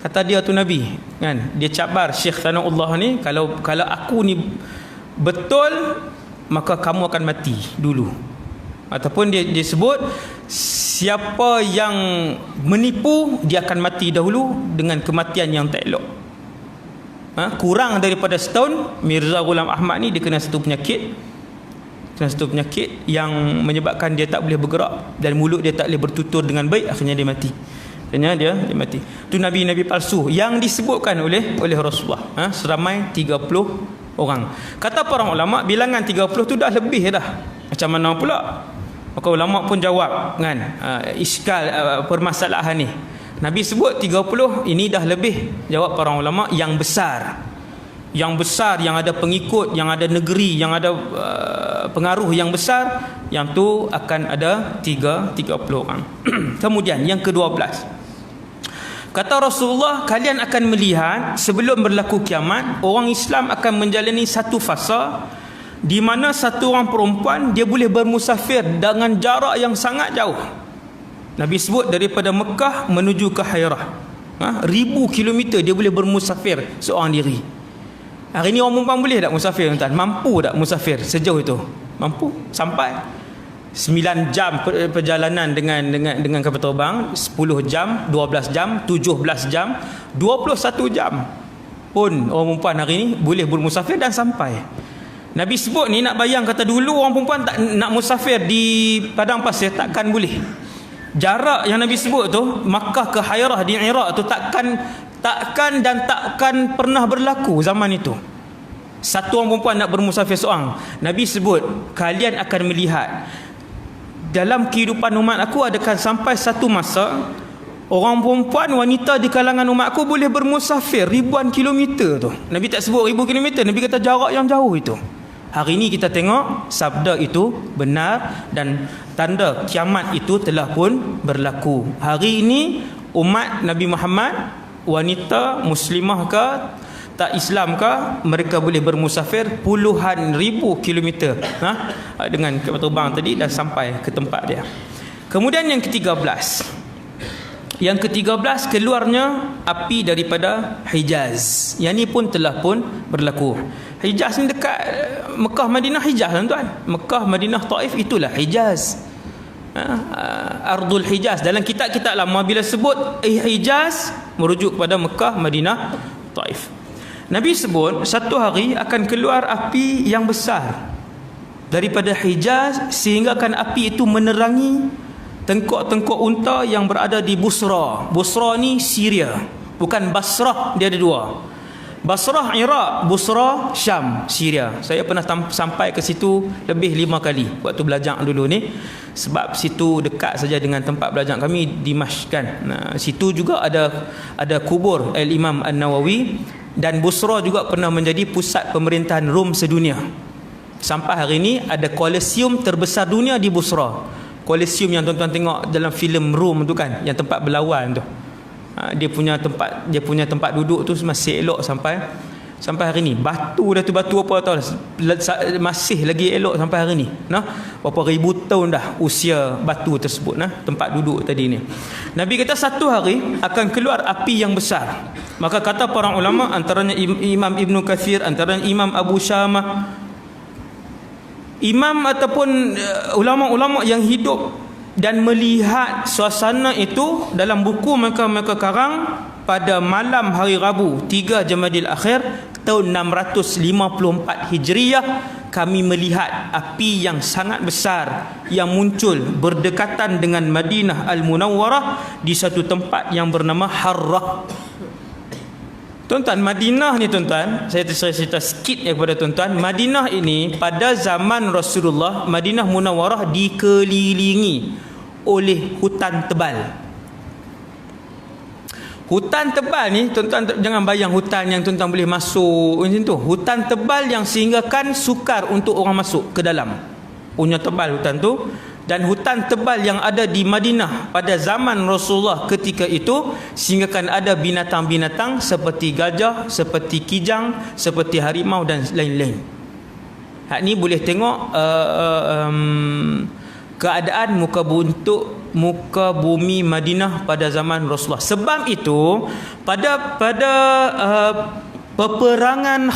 kata dia tu Nabi kan. Dia cabar Syekh Thanaullah ni, kalau aku ni betul, maka kamu akan mati dulu. Ataupun dia sebut siapa yang menipu, dia akan mati dahulu dengan kematian yang tak elok. Kurang daripada setahun, Mirza Ghulam Ahmad ni dia kena satu penyakit yang menyebabkan dia tak boleh bergerak dan mulut dia tak boleh bertutur dengan baik. Akhirnya dia mati. Dia mati. Itu nabi-nabi palsu yang disebutkan oleh Rasulullah, seramai 30 orang. Kata para ulama, bilangan 30 tu dah lebih dah. Macam mana pula? Maka ulama pun jawab kan, iskal permasalahan ni. Nabi sebut 30, ini dah lebih. Jawab para ulama, yang besar, yang ada pengikut, yang ada negeri, yang ada pengaruh yang besar, yang tu akan ada 30 orang. Kemudian yang ke-12, kata Rasulullah, kalian akan melihat sebelum berlaku kiamat, orang Islam akan menjalani satu fasa di mana satu orang perempuan dia boleh bermusafir dengan jarak yang sangat jauh. Nabi sebut daripada Mekah menuju ke Hairah, 1000 kilometer dia boleh bermusafir seorang diri. Hari ni orang perempuan boleh tak musafir, tuan? Mampu tak musafir sejauh itu? Mampu. Sampai 9 jam perjalanan dengan kapal terbang, 10 jam, 12 jam, 17 jam, 21 jam pun orang perempuan hari ni boleh bermusafir dan sampai. Nabi sebut ni, nak bayang, kata dulu orang perempuan tak nak musafir di padang pasir takkan boleh. Jarak yang Nabi sebut tu, Makkah ke Hairah di Iraq tu, takkan pernah berlaku zaman itu. Satu orang perempuan nak bermusafir seorang. Nabi sebut, kalian akan melihat dalam kehidupan umat aku akan sampai satu masa orang perempuan, wanita di kalangan umat aku boleh bermusafir ribuan kilometer tu. Nabi tak sebut 1000 kilometer, Nabi kata jarak yang jauh itu. Hari ini kita tengok sabda itu benar dan tanda kiamat itu telah pun berlaku. Hari ini umat Nabi Muhammad, wanita muslimah ke tak Islam ke, mereka boleh bermusafir puluhan ribu kilometer dengan kapal terbang tadi dan sampai ke tempat dia. Kemudian yang ke-13, keluarnya api daripada Hijaz. Yang ni pun telah pun berlaku. Hijaz ni dekat Mekah, Madinah, Hijaz, tuan. Mekah, Madinah, Taif, itulah Hijaz. Ardul Hijaz. Dalam kitab-kitab lama bila sebut Hijaz merujuk kepada Mekah, Madinah, Taif. Nabi sebut satu hari akan keluar api yang besar daripada Hijaz, sehingga akan api itu menerangi tengkok-tengkok unta yang berada di Busra. Busra ni Syria, bukan Basrah, dia ada dua. Basrah Iraq, Busra Syam, Syria. Saya pernah sampai ke situ lebih 5 kali waktu belajar dulu ni, sebab situ dekat saja dengan tempat belajar kami, Dimashq kan. Nah, situ juga ada kubur Al-Imam An-Nawawi, dan Busra juga pernah menjadi pusat pemerintahan Rom sedunia. Sampai hari ini ada Kolosium terbesar dunia di Busra. Kolosium yang tuan-tuan tengok dalam filem Rom tu kan, yang tempat berlawan tu. Dia punya tempat duduk tu masih elok sampai hari ni. Batu apa tahu masih lagi elok sampai hari ni. Nah, berapa ribu tahun dah usia batu tersebut, nah, tempat duduk tadi ni. Nabi kata satu hari akan keluar api yang besar. Maka kata para ulama, antaranya Imam Ibn Kathir, antaranya Imam Abu Syamah, imam ataupun ulama-ulama yang hidup dan melihat suasana itu dalam buku mereka karang pada malam hari Rabu 3 Jamadil Akhir tahun 654 Hijriah, kami melihat api yang sangat besar yang muncul berdekatan dengan Madinah Al-Munawwarah di satu tempat yang bernama Harrah. Tuan-tuan, Madinah ni tuan-tuan, saya cerita sikit kepada tuan-tuan. Madinah ini pada zaman Rasulullah, Madinah Munawwarah dikelilingi oleh hutan tebal. Hutan tebal ni tuan-tuan jangan bayang hutan yang tuan-tuan boleh masuk macam tu. Hutan tebal yang sehinggakan sukar untuk orang masuk ke dalam. Punya tebal hutan tu. Dan hutan tebal yang ada di Madinah pada zaman Rasulullah ketika itu sehinggakan ada binatang-binatang seperti gajah, seperti kijang, seperti harimau dan lain-lain. Hak ni boleh tengok keadaan muka bumi Madinah pada zaman Rasulullah. Sebab itu pada peperangan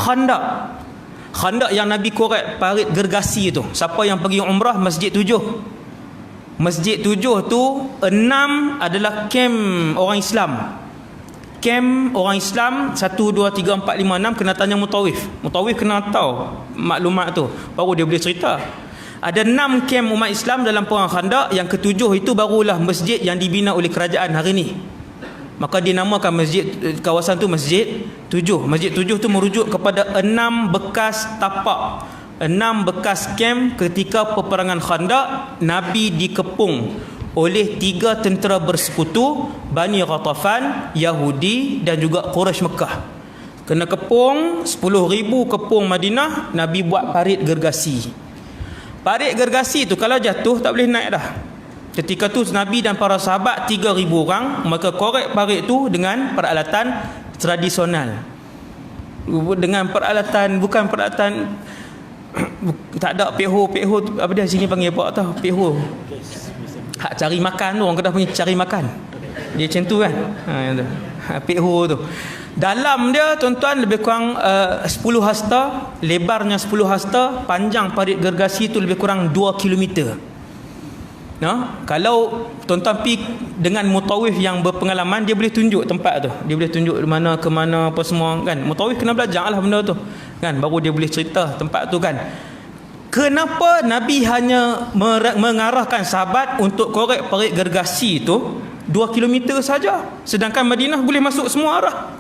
Khandaq yang Nabi korek parit gergasi tu, siapa yang pergi umrah Masjid 7. Masjid 7 tu 6 adalah kem orang Islam. Kem orang Islam 1, 2, 3, 4, 5, 6 kena tanya mutawif. Mutawif kena tahu maklumat tu, baru dia boleh cerita. Ada 6 kem umat Islam dalam perang Khandaq. Yang ke-7 itu barulah masjid yang dibina oleh kerajaan hari ni. Maka dinamakan kawasan tu Masjid 7. Masjid 7 tu merujuk kepada 6 bekas tapak, 6 bekas kem ketika peperangan Khandaq. Nabi dikepung oleh 3 tentera bersekutu, Bani Ghatafan, Yahudi dan juga Quraisy Mekah. Kena kepung 10,000 kepung Madinah. Nabi buat parit gergasi. Parit gergasi tu kalau jatuh tak boleh naik dah. Ketika tu Nabi dan para sahabat 3,000 orang, maka korek parit tu dengan peralatan tradisional. Dengan peralatan, bukan peralatan, tak ada peho apa dia sini panggil apa tau, peho. Hak cari makan tu, orang Kedah panggil cari makan. Dia macam tu kan. Peho tu. Dalam dia tuan-tuan lebih kurang 10 hasta, lebarnya 10 hasta, panjang parit gergasi tu lebih kurang 2 kilometer. Nah, kalau tuan-tuan pergi dengan mutawif yang berpengalaman, dia boleh tunjuk tempat tu. Dia boleh tunjuk mana ke mana apa semua kan. Mutawif kena belajar lah benda tu. Kan, baru dia boleh cerita tempat tu kan. Kenapa Nabi hanya mengarahkan sahabat untuk korek parit gergasi tu 2 kilometer saja, sedangkan Madinah boleh masuk semua arah?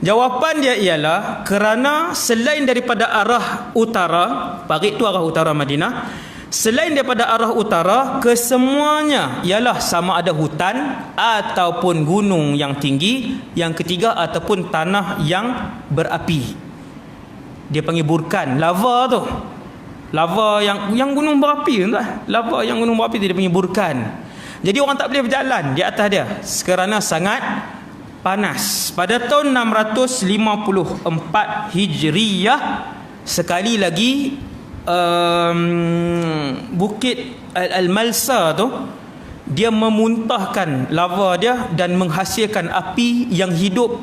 Jawapan dia ialah kerana selain daripada arah utara, parit tu arah utara Madinah, selain daripada arah utara, kesemuanya ialah sama ada hutan ataupun gunung yang tinggi, yang ketiga ataupun tanah yang berapi. Dia panggil burkan, lava tu. Lava yang gunung berapi tu lah. Lava yang gunung berapi tu dia panggil burkan. Jadi orang tak boleh berjalan di atas dia kerana sangat panas. Pada tahun 654 Hijriyah, sekali lagi bukit Al-Malsa tu dia memuntahkan lava dia dan menghasilkan api yang hidup.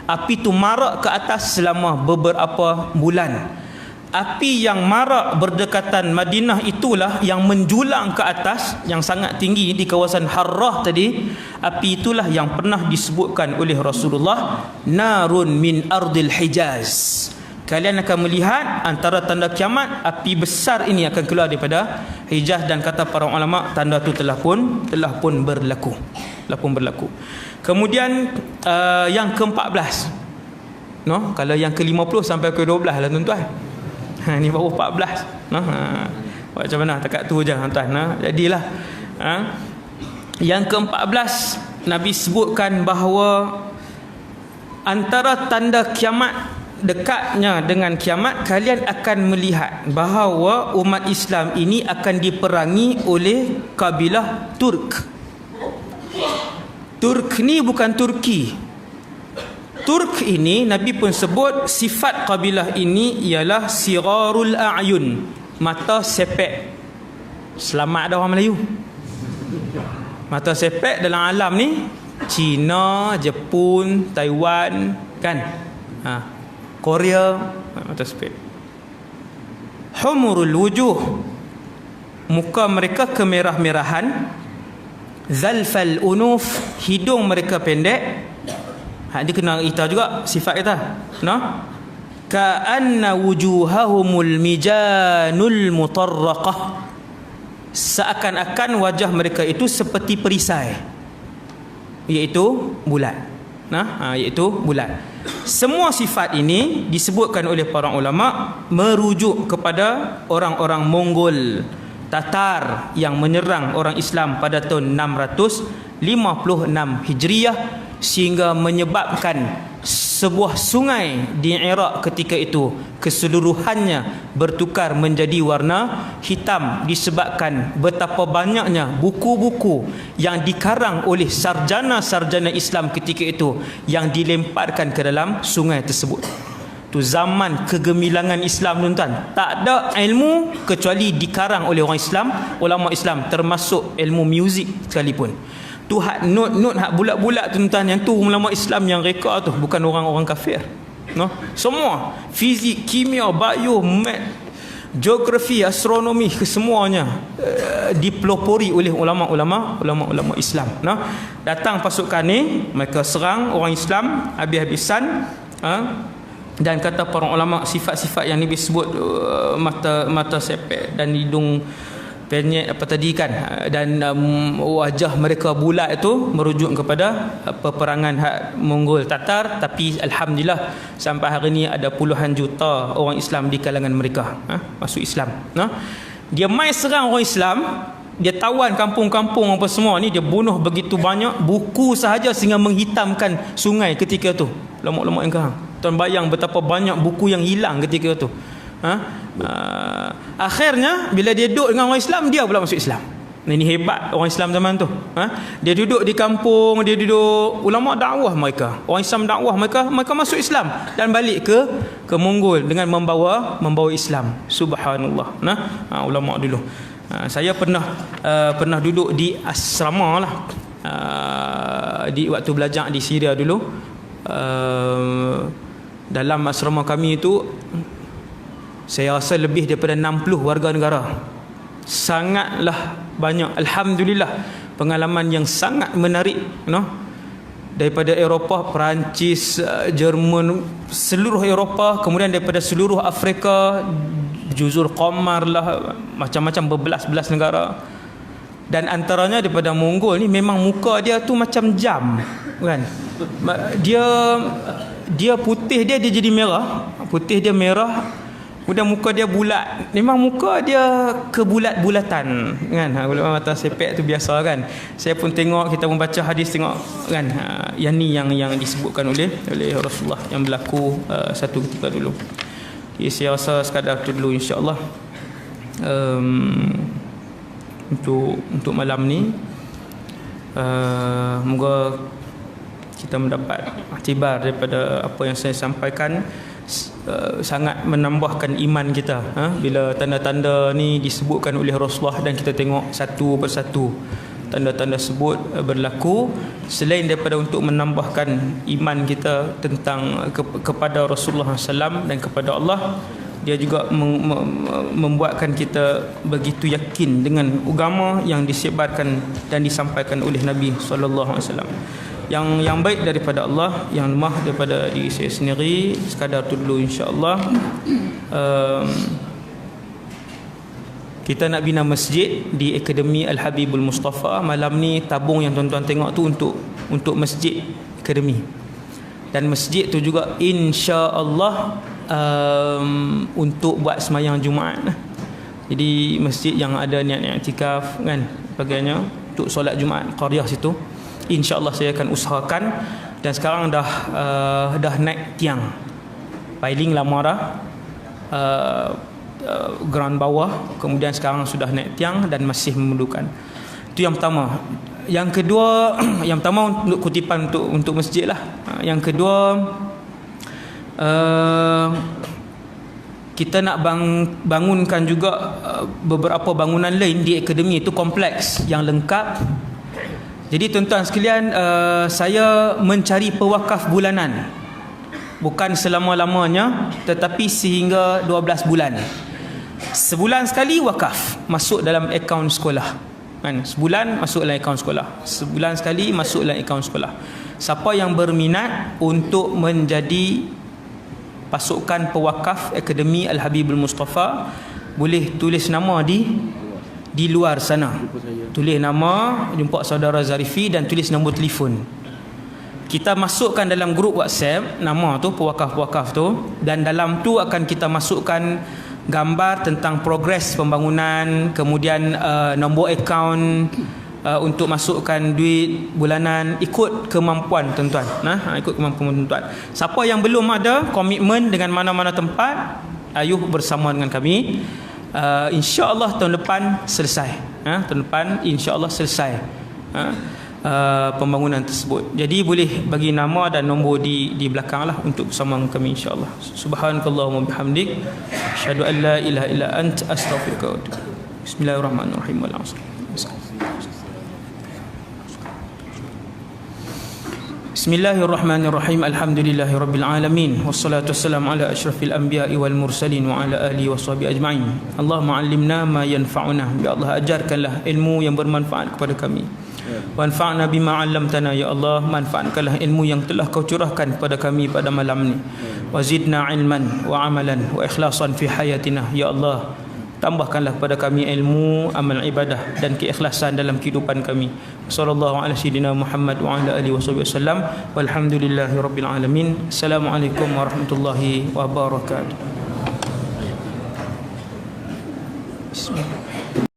Api tu marak ke atas selama beberapa bulan. Api yang marak berdekatan Madinah itulah yang menjulang ke atas, yang sangat tinggi di kawasan Harrah tadi. Api itulah yang pernah disebutkan oleh Rasulullah, narun min ardil Hijaz, kalian akan melihat antara tanda kiamat, api besar ini akan keluar daripada Hijaz, dan kata para ulama tanda itu telah pun berlaku. Kemudian yang ke-14, kalau yang ke-50 sampai ke-12 lah tuan-tuan. Ni baru 14. Macam mana takat tu je tuan-tuan. Jadilah yang ke-14 Nabi sebutkan bahawa antara tanda kiamat, dekatnya dengan kiamat, kalian akan melihat bahawa umat Islam ini akan diperangi oleh kabilah Turk. Turk ni bukan Turki. Turk ini Nabi pun sebut sifat kabilah ini ialah sirarul a'yun, mata sepek. Selamat dah orang Melayu. Mata sepek dalam alam ni China, Jepun, Taiwan kan, Korea, mata sepek. Humurul wujuh, muka mereka kemerah-merahan. Zalfal unuf, hidung mereka pendek. Dia kena kita juga sifat kita. Ka'anna wujuhahumul mijanul mutarraqah, seakan-akan wajah mereka itu seperti perisai, iaitu bulat. Iaitu bulat. Semua sifat ini disebutkan oleh para ulama merujuk kepada orang-orang Mongol Tatar yang menyerang orang Islam pada tahun 656 Hijriah, sehingga menyebabkan sebuah sungai di Iraq ketika itu keseluruhannya bertukar menjadi warna hitam, disebabkan betapa banyaknya buku-buku yang dikarang oleh sarjana-sarjana Islam ketika itu yang dilemparkan ke dalam sungai tersebut. Tu zaman kegemilangan Islam tuan-tuan. Tak ada ilmu kecuali dikarang oleh orang Islam, ulama Islam, termasuk ilmu muzik sekalipun. Tu hak not hak bulat-bulat tuan-tuan, yang tu ulama Islam yang reka tu, bukan orang-orang kafir. Semua fizik, kimia, bio, math, geografi, astronomi, kesemuanya dipelopori oleh ulama-ulama Islam. Datang pasukan ni, mereka serang orang Islam habis-habisan. Dan kata para ulama, sifat-sifat yang Nabi sebut, mata sepek dan hidung penyek apa tadi kan, dan wajah mereka bulat, itu merujuk kepada peperangan Mongol Tatar. Tapi alhamdulillah sampai hari ini ada puluhan juta orang Islam di kalangan mereka masuk Islam. Dia mai serang orang Islam, dia tawan kampung-kampung apa semua ni, dia bunuh begitu banyak buku sahaja sehingga menghitamkan sungai ketika tu. Lama-lama yang kahang, tuan bayang betapa banyak buku yang hilang ketika tu. Akhirnya bila dia duduk dengan orang Islam, dia pula masuk Islam. Ini hebat orang Islam zaman tu. Dia duduk di kampung, dia duduk, ulama dakwah mereka, orang Islam dakwah mereka masuk Islam dan balik ke Mongol dengan membawa Islam. Subhanallah. Ulama dulu. Saya pernah duduk di asrama lah, di waktu belajar di Syria dulu. Dalam asrama kami itu saya rasa lebih daripada 60 warga negara. Sangatlah banyak. Alhamdulillah, pengalaman yang sangat menarik, daripada Eropah, Perancis, Jerman, seluruh Eropah, kemudian daripada seluruh Afrika, Juzur Qamar lah, macam-macam berbelas-belas negara. Dan antaranya daripada Mongol ni, memang muka dia tu macam jam kan. Dia putih, dia jadi merah, putih dia merah, kemudian muka dia bulat. Memang muka dia kebulat-bulatan kan. Mata sepek tu biasa kan. Saya pun tengok, kita pun baca hadis, tengok kan, yang ni yang disebutkan oleh Rasulullah yang berlaku satu ketika dulu. Jadi saya rasa sekadar tu dulu insya-Allah. Untuk malam ni, moga kita mendapat iktibar daripada apa yang saya sampaikan. Sangat menambahkan iman kita bila tanda-tanda ni disebutkan oleh Rasulullah dan kita tengok satu persatu tanda-tanda sebut berlaku. Selain daripada untuk menambahkan iman kita tentang kepada Rasulullah SAW dan kepada Allah, dia juga membuatkan kita begitu yakin dengan agama yang disebarkan dan disampaikan oleh Nabi SAW. yang baik daripada Allah, yang lemah daripada diri saya sendiri. Sekadar tu dulu insya-Allah. Kita nak bina masjid di Akademi Al-Habibul Mustafa. Malam ni tabung yang tuan-tuan tengok tu untuk masjid akademi. Dan masjid tu juga insya-Allah untuk buat semayang Jumaat. Jadi masjid yang ada niat i'tikaf kan, bagainya untuk solat Jumaat qaryah situ, insya-Allah saya akan usahakan. Dan sekarang dah naik tiang piling lama dah, ground bawah, kemudian sekarang sudah naik tiang dan masih memerlukan. Itu yang pertama. Yang kedua, yang pertama untuk kutipan untuk masjid lah. Yang kedua, kita nak bangunkan juga beberapa bangunan lain di akademi. Itu kompleks yang lengkap. Jadi tuan-tuan sekalian, saya mencari pewakaf bulanan, bukan selama-lamanya, tetapi sehingga 12 bulan. Sebulan sekali wakaf masuk dalam akaun sekolah kan? Sebulan masuk dalam akaun sekolah, sebulan sekali masuk dalam akaun sekolah. Siapa yang berminat untuk menjadi pasukan pewakaf Akademi Al-Habibul Mustafa, boleh tulis nama di luar sana. Tulis nama, jumpa saudara Zarifi dan tulis nombor telefon. Kita masukkan dalam grup WhatsApp nama tu, pewakaf-pewakaf tu, dan dalam tu akan kita masukkan gambar tentang progres pembangunan, kemudian nombor akaun untuk masukkan duit bulanan ikut kemampuan tuan-tuan. Ikut kemampuan tuan-tuan. Siapa yang belum ada komitmen dengan mana-mana tempat, ayuh bersama dengan kami. InsyaAllah tahun depan selesai. Tahun depan insyaAllah selesai pembangunan tersebut. Jadi boleh bagi nama dan nombor di belakang lah untuk bersama dengan kami insyaAllah. Subhanakallahumma bihamdik, asyhadu an la ilaha illa anta, astaghfiruka wa atubu ilaik. Bismillahirrahmanirrahim. Wal 'asr. Bismillahirrahmanirrahim. Alhamdulillahirabbil alamin, wassalatu wassalamu ala asyrafil anbiya'i wal mursalin wa ala alihi washabihi ajma'in. Allahumma 'allimna ma yanfa'una. Ya Allah, ajarkanlah ilmu yang bermanfaat kepada kami. Wanfa'na bima 'allamtana. Ya Allah, manfaatkanlah ilmu yang telah Kau curahkan kepada kami pada malam ni. Wazidna ilman wa amalan wa ikhlasan fi hayatina. Ya Allah, tambahkanlah kepada kami ilmu, amal ibadah dan keikhlasan dalam kehidupan kami. Sallallahu ala sayyidina Muhammad wa ala alihi wasallam. Walhamdulillahirabbil alamin. Assalamualaikum warahmatullahi wabarakatuh. Bismillah.